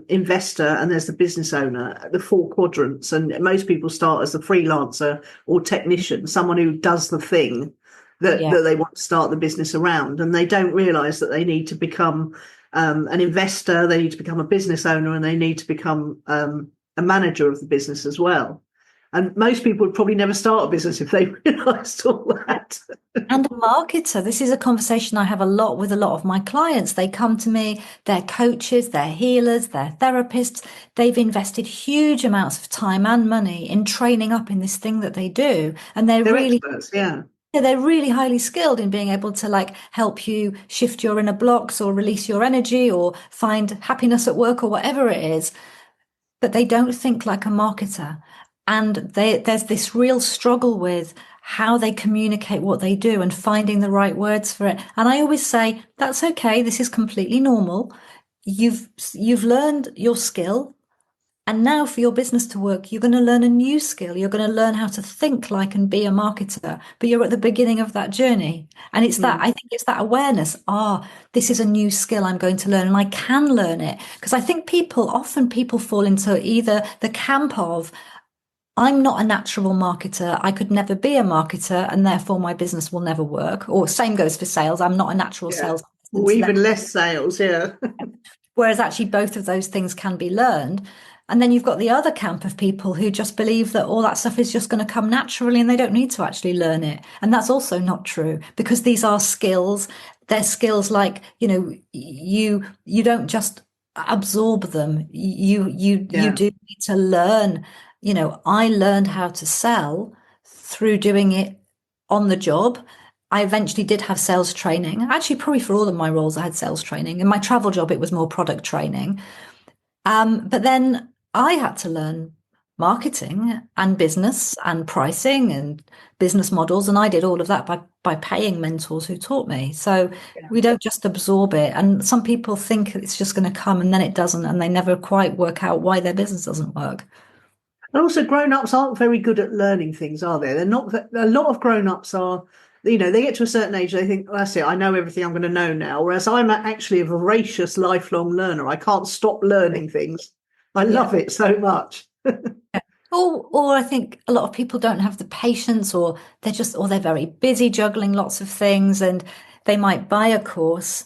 investor, and there's the business owner, the four quadrants. And most people start as the freelancer or technician, someone who does the thing Yeah. that they want to start the business around, and they don't realize that they need to become an investor, they need to become a business owner, and they need to become a manager of the business as well. And most people would probably never start a business if they realized all that. And a marketer. This is a conversation I have a lot with a lot of my clients. They come to me, they're coaches, they're healers, they're therapists. They've invested huge amounts of time and money in training up in this thing that they do. And They're experts. Yeah. they're really highly skilled in being able to like help you shift your inner blocks or release your energy or find happiness at work or whatever it is. But they don't think like a marketer. And there's this real struggle with how they communicate what they do and finding the right words for it. And I always say, that's okay. This is completely normal. you've learned your skill. And now for your business to work, you're going to learn a new skill. You're going to learn how to think like and be a marketer, but you're at the beginning of that journey. And it's that, I think it's that awareness. This is a new skill I'm going to learn and I can learn it. Because I think often people fall into either the camp of, I'm not a natural marketer. I could never be a marketer and therefore my business will never work. Or same goes for sales. I'm not a natural Yeah. salesperson. Or even less sales, yeah. Whereas actually both of those things can be learned. And then you've got the other camp of people who just believe that all that stuff is just going to come naturally and they don't need to actually learn it. And that's also not true because these are skills. They're skills like, you don't just absorb them. You do need to learn. I learned how to sell through doing it on the job. I eventually did have sales training. Actually, probably for all of my roles, I had sales training. In my travel job, it was more product training. But then I had to learn marketing and business and pricing and business models. And I did all of that by paying mentors who taught me. So we don't just absorb it. And some people think it's just going to come and then it doesn't. And they never quite work out why their business doesn't work. And also, grown-ups aren't very good at learning things, are they? They're not. A lot of grown-ups are, they get to a certain age, they think, well, that's it, I know everything I'm going to know now. Whereas I'm actually a voracious lifelong learner. I can't stop learning things. I love it so much. Or I think a lot of people don't have the patience or they're very busy juggling lots of things and they might buy a course,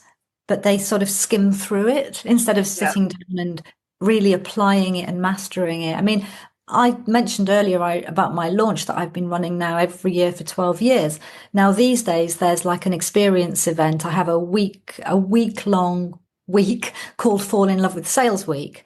but they sort of skim through it instead of sitting down and really applying it and mastering it. I mean, I mentioned earlier about my launch that I've been running now every year for 12 years. Now, these days, there's like an experience event. I have a week-long week called Fall in Love with Sales Week.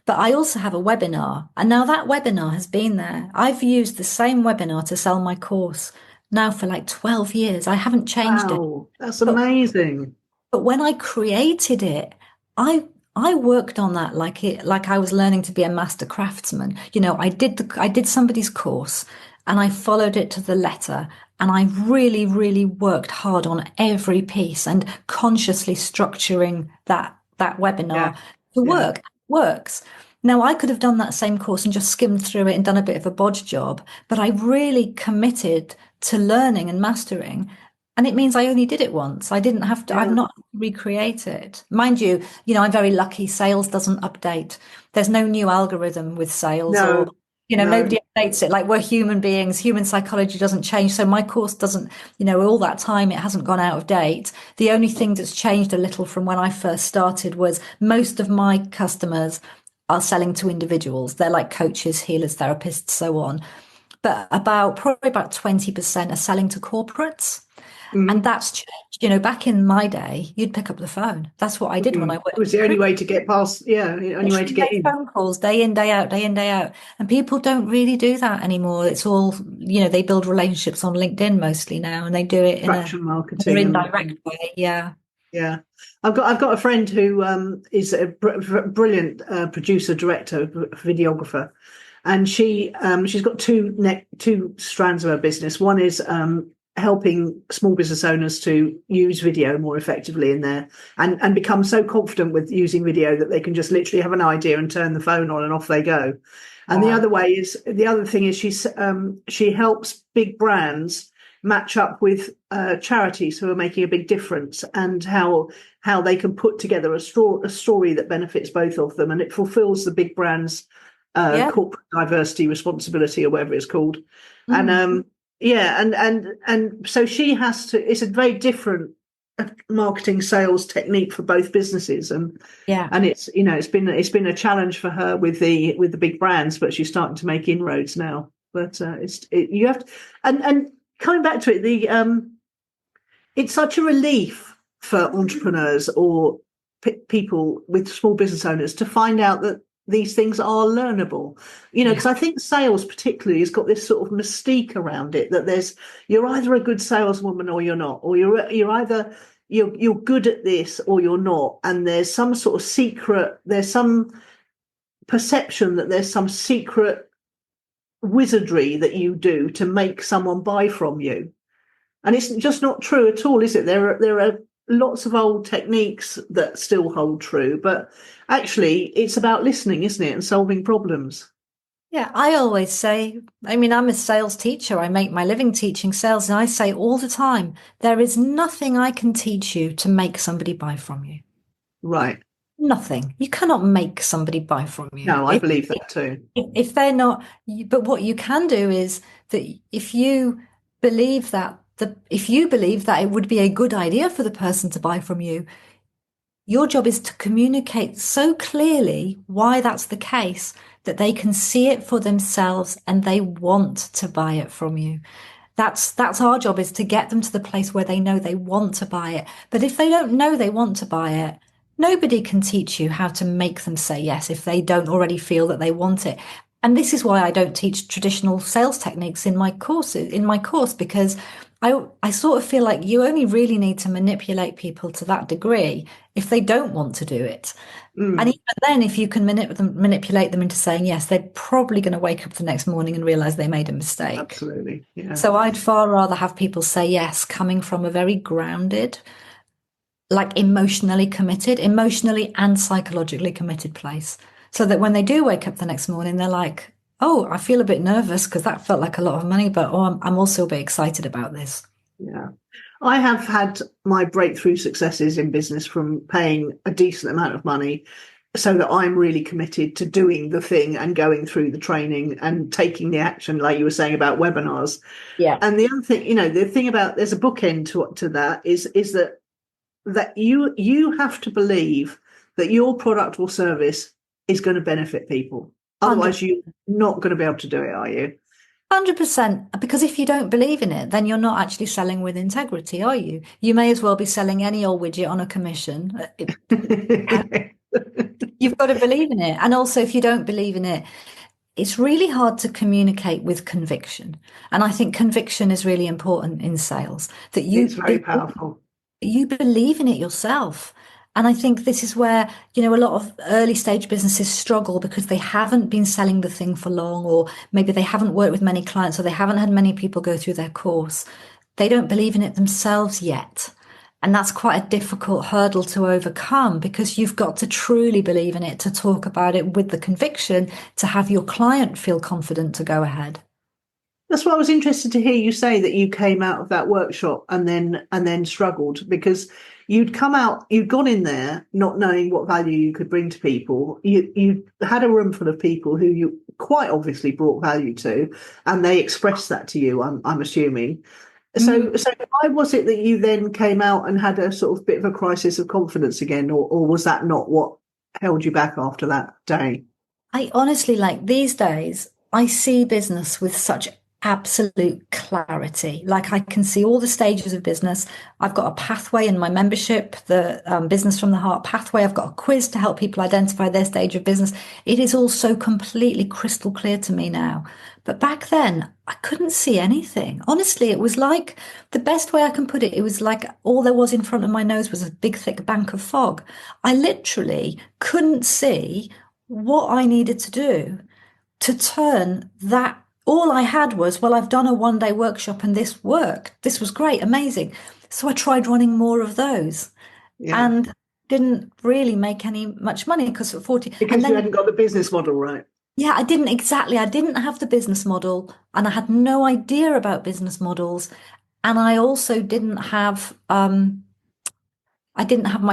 But I also have a webinar. And now that webinar has been there. I've used the same webinar to sell my course now for like 12 years. I haven't changed it. Wow, that's amazing. But when I created it, I worked on that like I was learning to be a master craftsman. I did somebody's course and I followed it to the letter and I really, really worked hard on every piece and consciously structuring that webinar to work. It works. Now I could have done that same course and just skimmed through it and done a bit of a bodge job, but I really committed to learning and mastering. And it means I only did it once. I didn't have to, I've not recreate it. Mind you, I'm very lucky sales doesn't update. There's no new algorithm with sales or, nobody updates it. Like we're human beings, human psychology doesn't change. So my course doesn't, all that time, it hasn't gone out of date. The only thing that's changed a little from when I first started was most of my customers are selling to individuals. They're like coaches, healers, therapists, so on. But probably about 20% are selling to corporates. And that's changed. Back in my day, you'd pick up the phone. That's what I did when I worked. It was the only way to get past, the only way to get in. Phone calls day in, day out, day in, day out. And people don't really do that anymore. It's all, they build relationships on LinkedIn mostly now and they do it in marketing, indirect way. Yeah. Yeah. I've got a friend who is a brilliant producer, director, videographer. And she's got two strands of her business. One is helping small business owners to use video more effectively in there and become so confident with using video that they can just literally have an idea and turn the phone on and off they go. And the other thing is she helps big brands match up with charities who are making a big difference and how they can put together a story that benefits both of them and it fulfills the big brands corporate diversity responsibility or whatever it's called. And and so she has to, it's a very different marketing sales technique for both businesses and it's it's been a challenge for her with the big brands, but she's starting to make inroads now. But you have to, and coming back to it, it's such a relief for entrepreneurs or people with small business owners to find out that these things are learnable, because I think sales particularly has got this sort of mystique around it that you're either a good saleswoman or you're not, or you're either you're good at this or you're not, and there's some sort of there's some perception that there's some secret wizardry that you do to make someone buy from you, and it's just not true at all, is it? There are lots of old techniques that still hold true, but actually it's about listening, isn't it? And solving problems. Yeah, I always say, I mean, I'm a sales teacher. I make my living teaching sales, and I say all the time, there is nothing I can teach you to make somebody buy from you. Right. Nothing. You cannot make somebody buy from you. No, I believe that too. If they're not, but what you can do is that if you believe that if you believe that it would be a good idea for the person to buy from you, your job is to communicate so clearly why that's the case that they can see it for themselves and they want to buy it from you. That's our job, is to get them to the place where they know they want to buy it. But if they don't know they want to buy it, nobody can teach you how to make them say yes if they don't already feel that they want it. And this is why I don't teach traditional sales techniques in my course, because I sort of feel like you only really need to manipulate people to that degree if they don't want to do it. And Mm, even then, if you can manipulate them into saying yes, they're probably going to wake up the next morning and realize they made a mistake. absolutely. Yeah. So I'd far rather have people say yes coming from a very grounded, like emotionally and psychologically committed place. So that when they do wake up the next morning, they're like, oh, I feel a bit nervous because that felt like a lot of money, but oh, I'm also a bit excited about this. Yeah. I have had my breakthrough successes in business from paying a decent amount of money so that I'm really committed to doing the thing and going through the training and taking the action, like you were saying about webinars. Yeah. And the other thing, the thing about, there's a bookend to that is that you have to believe that your product or service is going to benefit people. Otherwise, you're not going to be able to do it, are you? 100%. Because if you don't believe in it, then you're not actually selling with integrity, are you? You may as well be selling any old widget on a commission. You've got to believe in it. And also, if you don't believe in it, it's really hard to communicate with conviction. And I think conviction is really important in sales, that It's very powerful. you believe in it yourself. And I think this is where, a lot of early stage businesses struggle because they haven't been selling the thing for long, or maybe they haven't worked with many clients, or they haven't had many people go through their course. They don't believe in it themselves yet. And that's quite a difficult hurdle to overcome, because you've got to truly believe in it to talk about it with the conviction to have your client feel confident to go ahead. That's what I was interested to hear you say, that you came out of that workshop and then struggled because you'd gone in there not knowing what value you could bring to people. You had a room full of people who you quite obviously brought value to, and they expressed that to you. I'm assuming. So why was it that you then came out and had a sort of bit of a crisis of confidence again, or was that not what held you back after that day? I honestly, like, these days, I see business with such absolute clarity. Like, I can see all the stages of business. I've got a pathway in my membership, the Business from the Heart pathway. I've got a quiz to help people identify their stage of business. It is all so completely crystal clear to me now. But back then, I couldn't see anything. Honestly, it was like, the best way I can put it, it was like all there was in front of my nose was a big, thick bank of fog. I literally couldn't see what I needed to do to turn that. All I had was, well, I've done a 1 day workshop and this worked. This was great, amazing. So I tried running more of those Yeah, and didn't really make any much money because at 40, and because you then, hadn't got the business model right. yeah, I didn't have the business model, and I had no idea about business models. And I also I didn't have my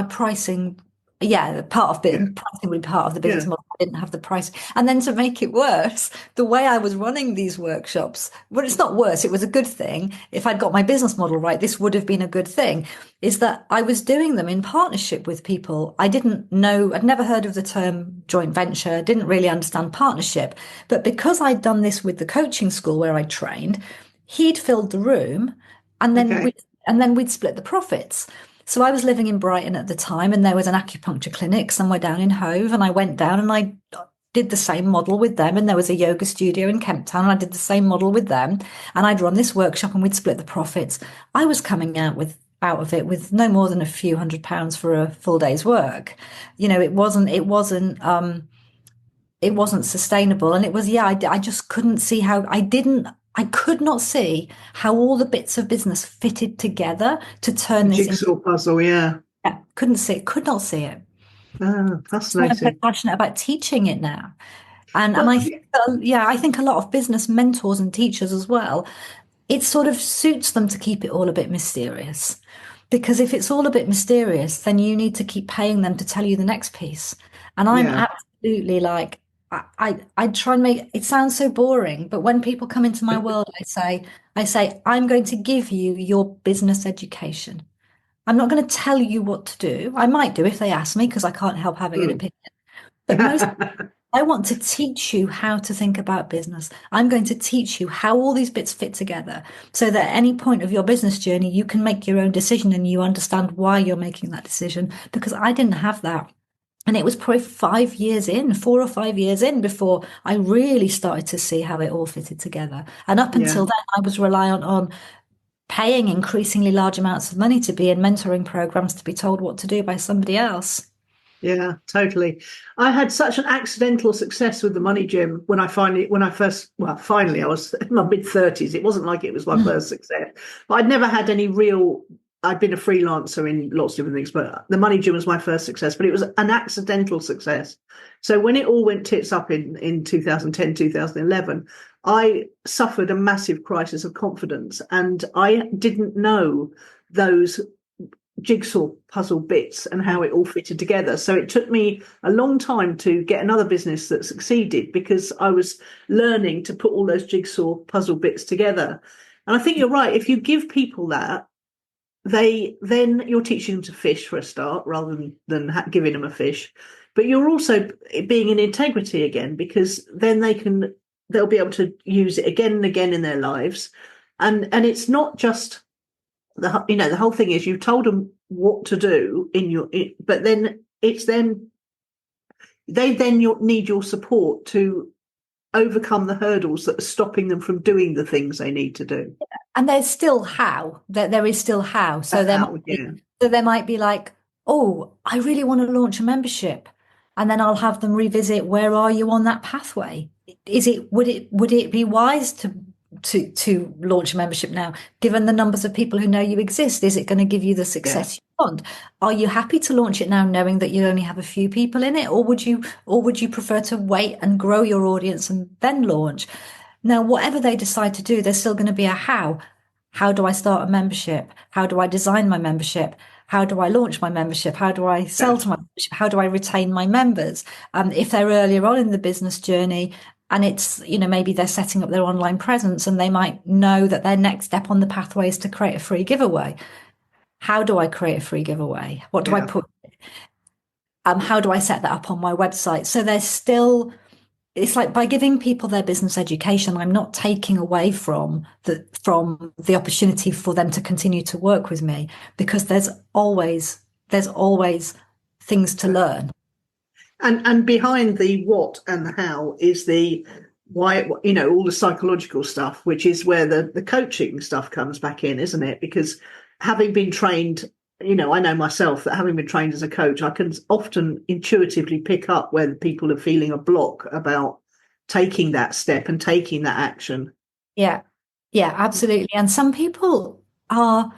pricing. Yeah, Yeah, pricing would be part of the business yeah. model. I didn't have the price. And then to make it worse, the way I was running these workshops, well, it's not worse, it was a good thing. If I'd got my business model right, this would have been a good thing, is that I was doing them in partnership with people. I didn't know, I'd never heard of the term joint venture, didn't really understand partnership. But because I'd done this with the coaching school where I trained, he'd filled the room, and then Okay. we'd split the profits. So I was living in Brighton at the time, and there was an acupuncture clinic somewhere down in Hove, and I went down and I did the same model with them. And there was a yoga studio in Kemp Town, and I did the same model with them. And I'd run this workshop, and we'd split the profits. I was coming out of it with no more than a few £100s for a full day's work. It wasn't sustainable, and it was, yeah, I just couldn't see how. I could not see how all the bits of business fitted together to turn this into. Jigsaw puzzle, yeah. Yeah, couldn't see it, could not see it. Ah, That's why I'm so fascinating. passionate about teaching it now. And Well, I think yeah, I think a lot of business mentors and teachers as well, it sort of suits them to keep it all a bit mysterious. Because if it's all a bit mysterious, then you need to keep paying them to tell you the next piece. And I'm yeah, absolutely like, I try and make it sound so boring, but when people come into my world, I say, I'm going to give you your business education. I'm not going to tell you what to do. I might do if they ask me, because I can't help having an mm. opinion. But most I want to teach you how to think about business. I'm going to teach you how all these bits fit together so that at any point of your business journey, you can make your own decision and you understand why you're making that decision. Because I didn't have that. And it was probably 5 years in, 4 or 5 years in, before I really started to see how it all fitted together. And up yeah. until then, I was reliant on paying increasingly large amounts of money to be in mentoring programs to be told what to do by somebody else. Yeah, totally. I had such an accidental success with the money gym when finally, I was in my mid-30s. It wasn't like it was my first success, but I'd never had any real, I'd been a freelancer in lots of different things, but the money gym was my first success, but it was an accidental success. So when it all went tits up in 2010, 2011, I suffered a massive crisis of confidence, and I didn't know those jigsaw puzzle bits and how it all fitted together. So it took me a long time to get another business that succeeded, because I was learning to put all those jigsaw puzzle bits together. And I think you're right. If you give people that, then you're teaching them to fish for a start, rather than giving them a fish. But you're also being in integrity again, because then they'll be able to use it again and again in their lives. And it's not just the whole thing is you've told them what to do but then it's then need your support to overcome the hurdles that are stopping them from doing the things they need to do. And there's still how, there is still how. So How, yeah, there might be like, oh, I really want to launch a membership. And then I'll have them revisit, where are you on that pathway? Would it be wise to launch a membership now, given the numbers of people who know you exist? Is it going to give you the yeah, success you want? Are you happy to launch it now, knowing that you only have a few people in it, or would you prefer to wait and grow your audience and then launch? Now, whatever they decide to do, there's still going to be a how. How do I start a membership? How do I design my membership? How do I launch my membership? How do I yeah, sell to my membership? How do I retain my members? If they're earlier on in the business journey, and it's, maybe they're setting up their online presence, and they might know that their next step on the pathway is to create a free giveaway. How do I create a free giveaway? What do I yeah. put? How do I set that up on my website? So there's still, it's like, by giving people their business education, I'm not taking away from the opportunity for them to continue to work with me, because there's always things to learn. And behind the what and the how is the why, all the psychological stuff, which is where the coaching stuff comes back in, isn't it? Because having been trained, I know myself that having been trained as a coach, I can often intuitively pick up when people are feeling a block about taking that step and taking that action. Yeah, yeah, absolutely. And some people are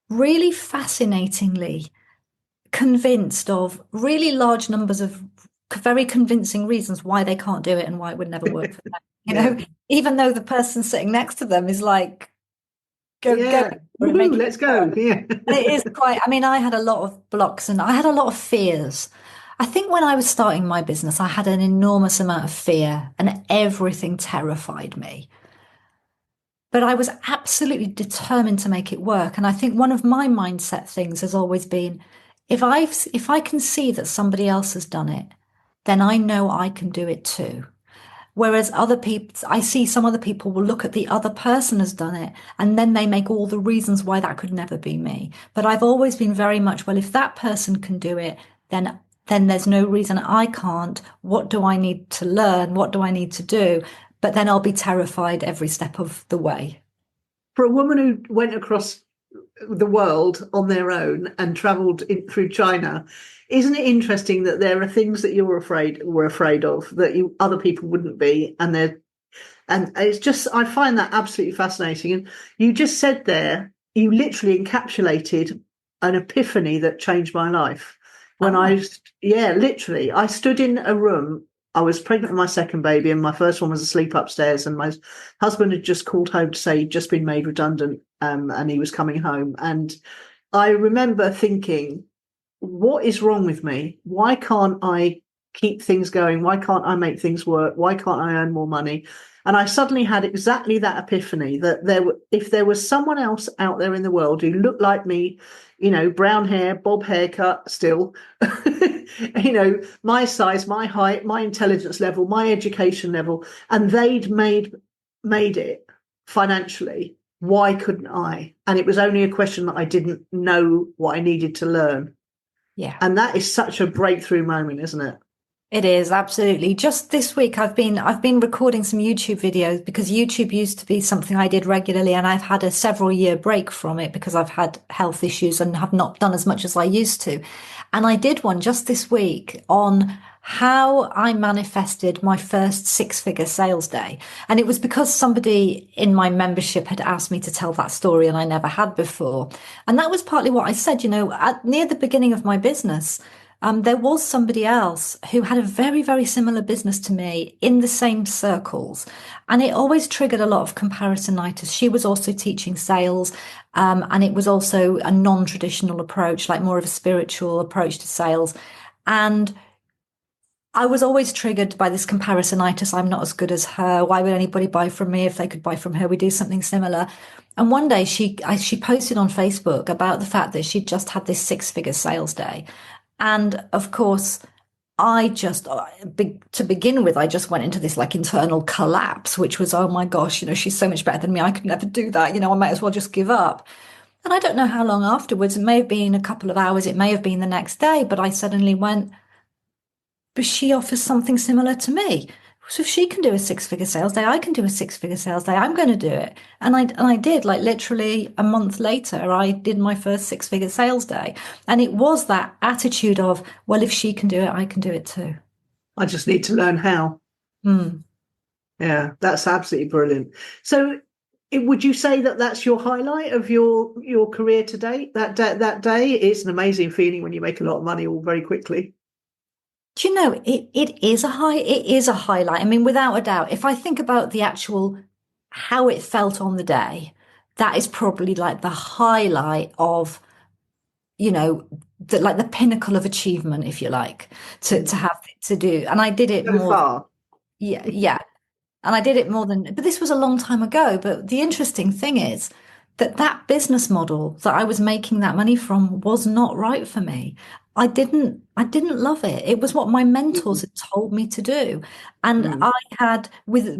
really fascinatingly convinced of really large numbers of very convincing reasons why they can't do it and why it would never work for them. Yeah. Even though the person sitting next to them is like, go Yeah. and make Woohoo, it let's go. work. Yeah. And it is quite, I mean, I had a lot of blocks and I had a lot of fears. I think when I was starting my business, I had an enormous amount of fear and everything terrified me. But I was absolutely determined to make it work. And I think one of my mindset things has always been, if I can see that somebody else has done it, then I know I can do it too. Whereas other people, I see some other people will look at the other person has done it, and then they make all the reasons why that could never be me. But I've always been very much, well, if that person can do it, then there's no reason I can't. What do I need to learn? What do I need to do? But then I'll be terrified every step of the way. For a woman who went across the world on their own and travelled through China, isn't it interesting that there are things that were afraid of that other people wouldn't be, and they're And it's just, I find that absolutely fascinating. And you just said there, you literally encapsulated an epiphany that changed my life. When Oh, yeah, literally, I stood in a room. I was pregnant with my second baby, and my first one was asleep upstairs. And my husband had just called home to say he'd just been made redundant, and he was coming home. And I remember thinking, what is wrong with me? Why can't I keep things going? Why can't I make things work? Why can't I earn more money? And I suddenly had exactly that epiphany that if there was someone else out there in the world who looked like me, brown hair, bob haircut, still, my size, my height, my intelligence level, my education level, and they'd made it financially. Why couldn't I? And it was only a question that I didn't know what I needed to learn. yeah. And that is such a breakthrough moment, isn't it? It is absolutely. Just this week, I've been recording some YouTube videos because YouTube used to be something I did regularly, and I've had a several year break from it because I've had health issues and have not done as much as I used to. And I did one just this week on how I manifested my first six-figure sales day. And it was because somebody in my membership had asked me to tell that story and I never had before. And that was partly what I said, near the beginning of my business. There was somebody else who had a very, very similar business to me in the same circles. And it always triggered a lot of comparisonitis. She was also teaching sales, and it was also a non-traditional approach, like more of a spiritual approach to sales. And I was always triggered by this comparisonitis. I'm not as good as her. Why would anybody buy from me if they could buy from her? We do something similar. And one day she posted on Facebook about the fact that she'd just had this six-figure sales day. And of course, to begin with, I just went into this like internal collapse, which was, oh my gosh, she's so much better than me. I could never do that. I might as well just give up. And I don't know how long afterwards, it may have been a couple of hours, it may have been the next day, but I suddenly went, but she offers something similar to me. So if she can do a six-figure sales day, I can do a six-figure sales day. I'm going to do it. And I did, like literally a month later, I did my first six-figure sales day. And it was that attitude of, well, if she can do it, I can do it too. I just need to learn how. Mm. Yeah, that's absolutely brilliant. So, would you say that that's your highlight of your career to date? That day is an amazing feeling when you make a lot of money all very quickly. Do you know, it is a highlight. I mean, without a doubt, if I think about the actual how it felt on the day, that is probably like the highlight of, like the pinnacle of achievement, if you like, to have to do. And I did it So more, far. yeah, yeah. And I did it more than, but this was a long time ago. But the interesting thing is that that business model that I was making that money from was not right for me. I didn't love it. It was what my mentors Mm, had told me to do. And mm, I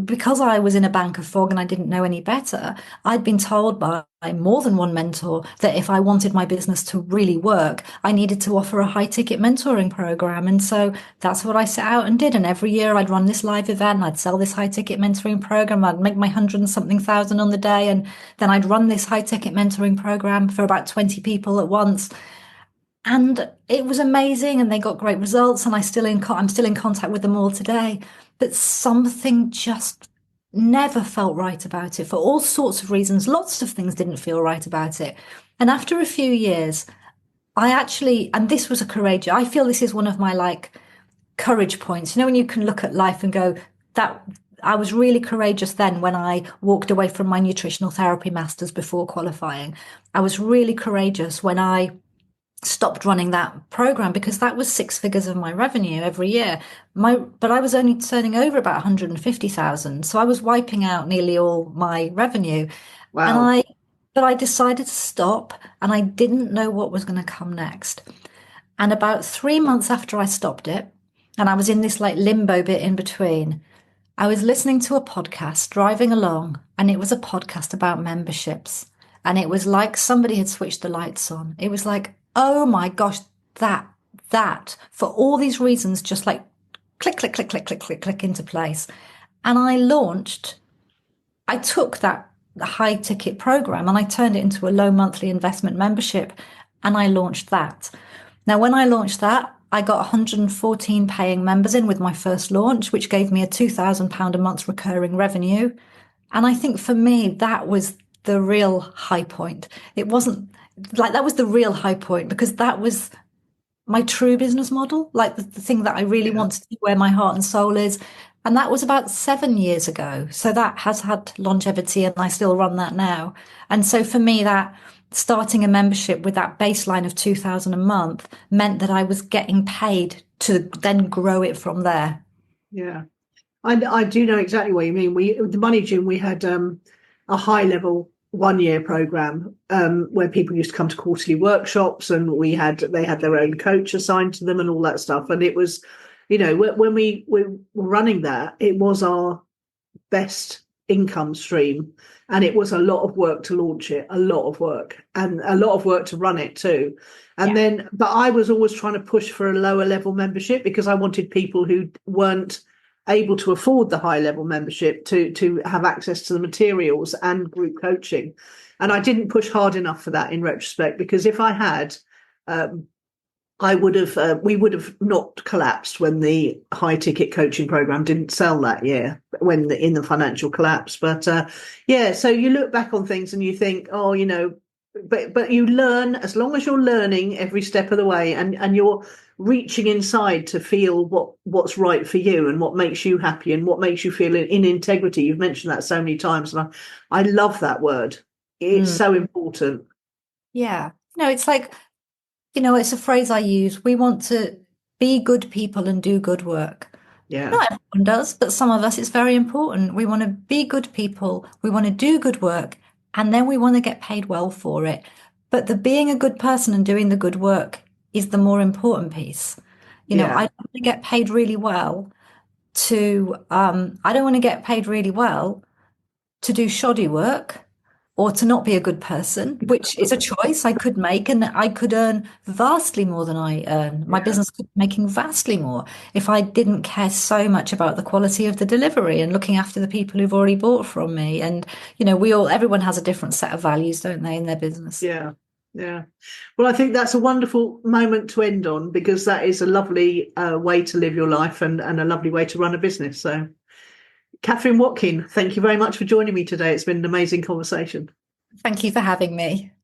because I was in a bank of fog and I didn't know any better, I'd been told by more than one mentor that if I wanted my business to really work, I needed to offer a high ticket mentoring program. And so that's what I set out and did. And every year I'd run this live event, and I'd sell this high ticket mentoring program. I'd make my 100 and something thousand on the day. And then I'd run this high ticket mentoring program for about 20 people at once. And it was amazing, and they got great results. And I'm still in contact with them all today. But something just never felt right about it for all sorts of reasons. Lots of things didn't feel right about it. And after a few years, and this was I feel this is one of my like courage points. When you can look at life and go, that I was really courageous then when I walked away from my nutritional therapy masters before qualifying. I was really courageous when I stopped running that program because that was six figures of my revenue every year. But I was only turning over about 150,000. So I was wiping out nearly all my revenue. And wow. but I decided to stop, and I didn't know what was going to come next. And about 3 months after I stopped it, and I was in this like limbo bit in between, I was listening to a podcast driving along, and it was a podcast about memberships. And it was like somebody had switched the lights on. It was like, oh my gosh, that, for all these reasons, just like click, click, click, click, click, click, click into place. And I took that high ticket program and I turned it into a low monthly investment membership, and I launched that. Now, when I launched that, I got 114 paying members in with my first launch, which gave me a £2,000 a month recurring revenue. And I think for me, that was the real high point. It wasn't like that was the real high point because that was my true business model, like the thing that I really Yeah. want to do, where my heart and soul is. And that was about 7 years ago. So that has had longevity and I still run that now. And so for me, that starting a membership with that baseline of 2000 a month meant that I was getting paid to then grow it from there. Yeah. I do know exactly what you mean. We with the Money Gym, we had a high level 1 year program where people used to come to quarterly workshops, and they had their own coach assigned to them and all that stuff. And it was, when we were running that, it was our best income stream, and it was a lot of work to launch it, a lot of work, and a lot of work to run it too. And Yeah. then, but I was always trying to push for a lower level membership because I wanted people who weren't able to afford the high level membership to have access to the materials and group coaching. And I didn't push hard enough for that in retrospect, because if I had, I would have we would have not collapsed when the high ticket coaching program didn't sell that year, when in the financial collapse. But yeah, so you look back on things and you think, oh, but you learn, as long as you're learning every step of the way, and you're reaching inside to feel what's right for you and what makes you happy and what makes you feel in integrity. You've mentioned that so many times, and I love that word. It's Mm. so important. Yeah. No, it's like, it's a phrase I use. We want to be good people and do good work. Yeah, Not everyone does, but some of us, it's very important. We want to be good people, we want to do good work, and then we want to get paid well for it. But the being a good person and doing the good work is the more important piece. I yeah, don't want to get paid really well I don't want to get paid really well to do shoddy work or to not be a good person, which is a choice I could make, and I could earn vastly more than I earn. My yeah. business could be making vastly more if I didn't care so much about the quality of the delivery and looking after the people who've already bought from me. And, everyone has a different set of values, don't they, in their business? Yeah, yeah. Well, I think that's a wonderful moment to end on, because that is a lovely way to live your life, and a lovely way to run a business. So, Catherine Watkin, thank you very much for joining me today. It's been an amazing conversation. Thank you for having me.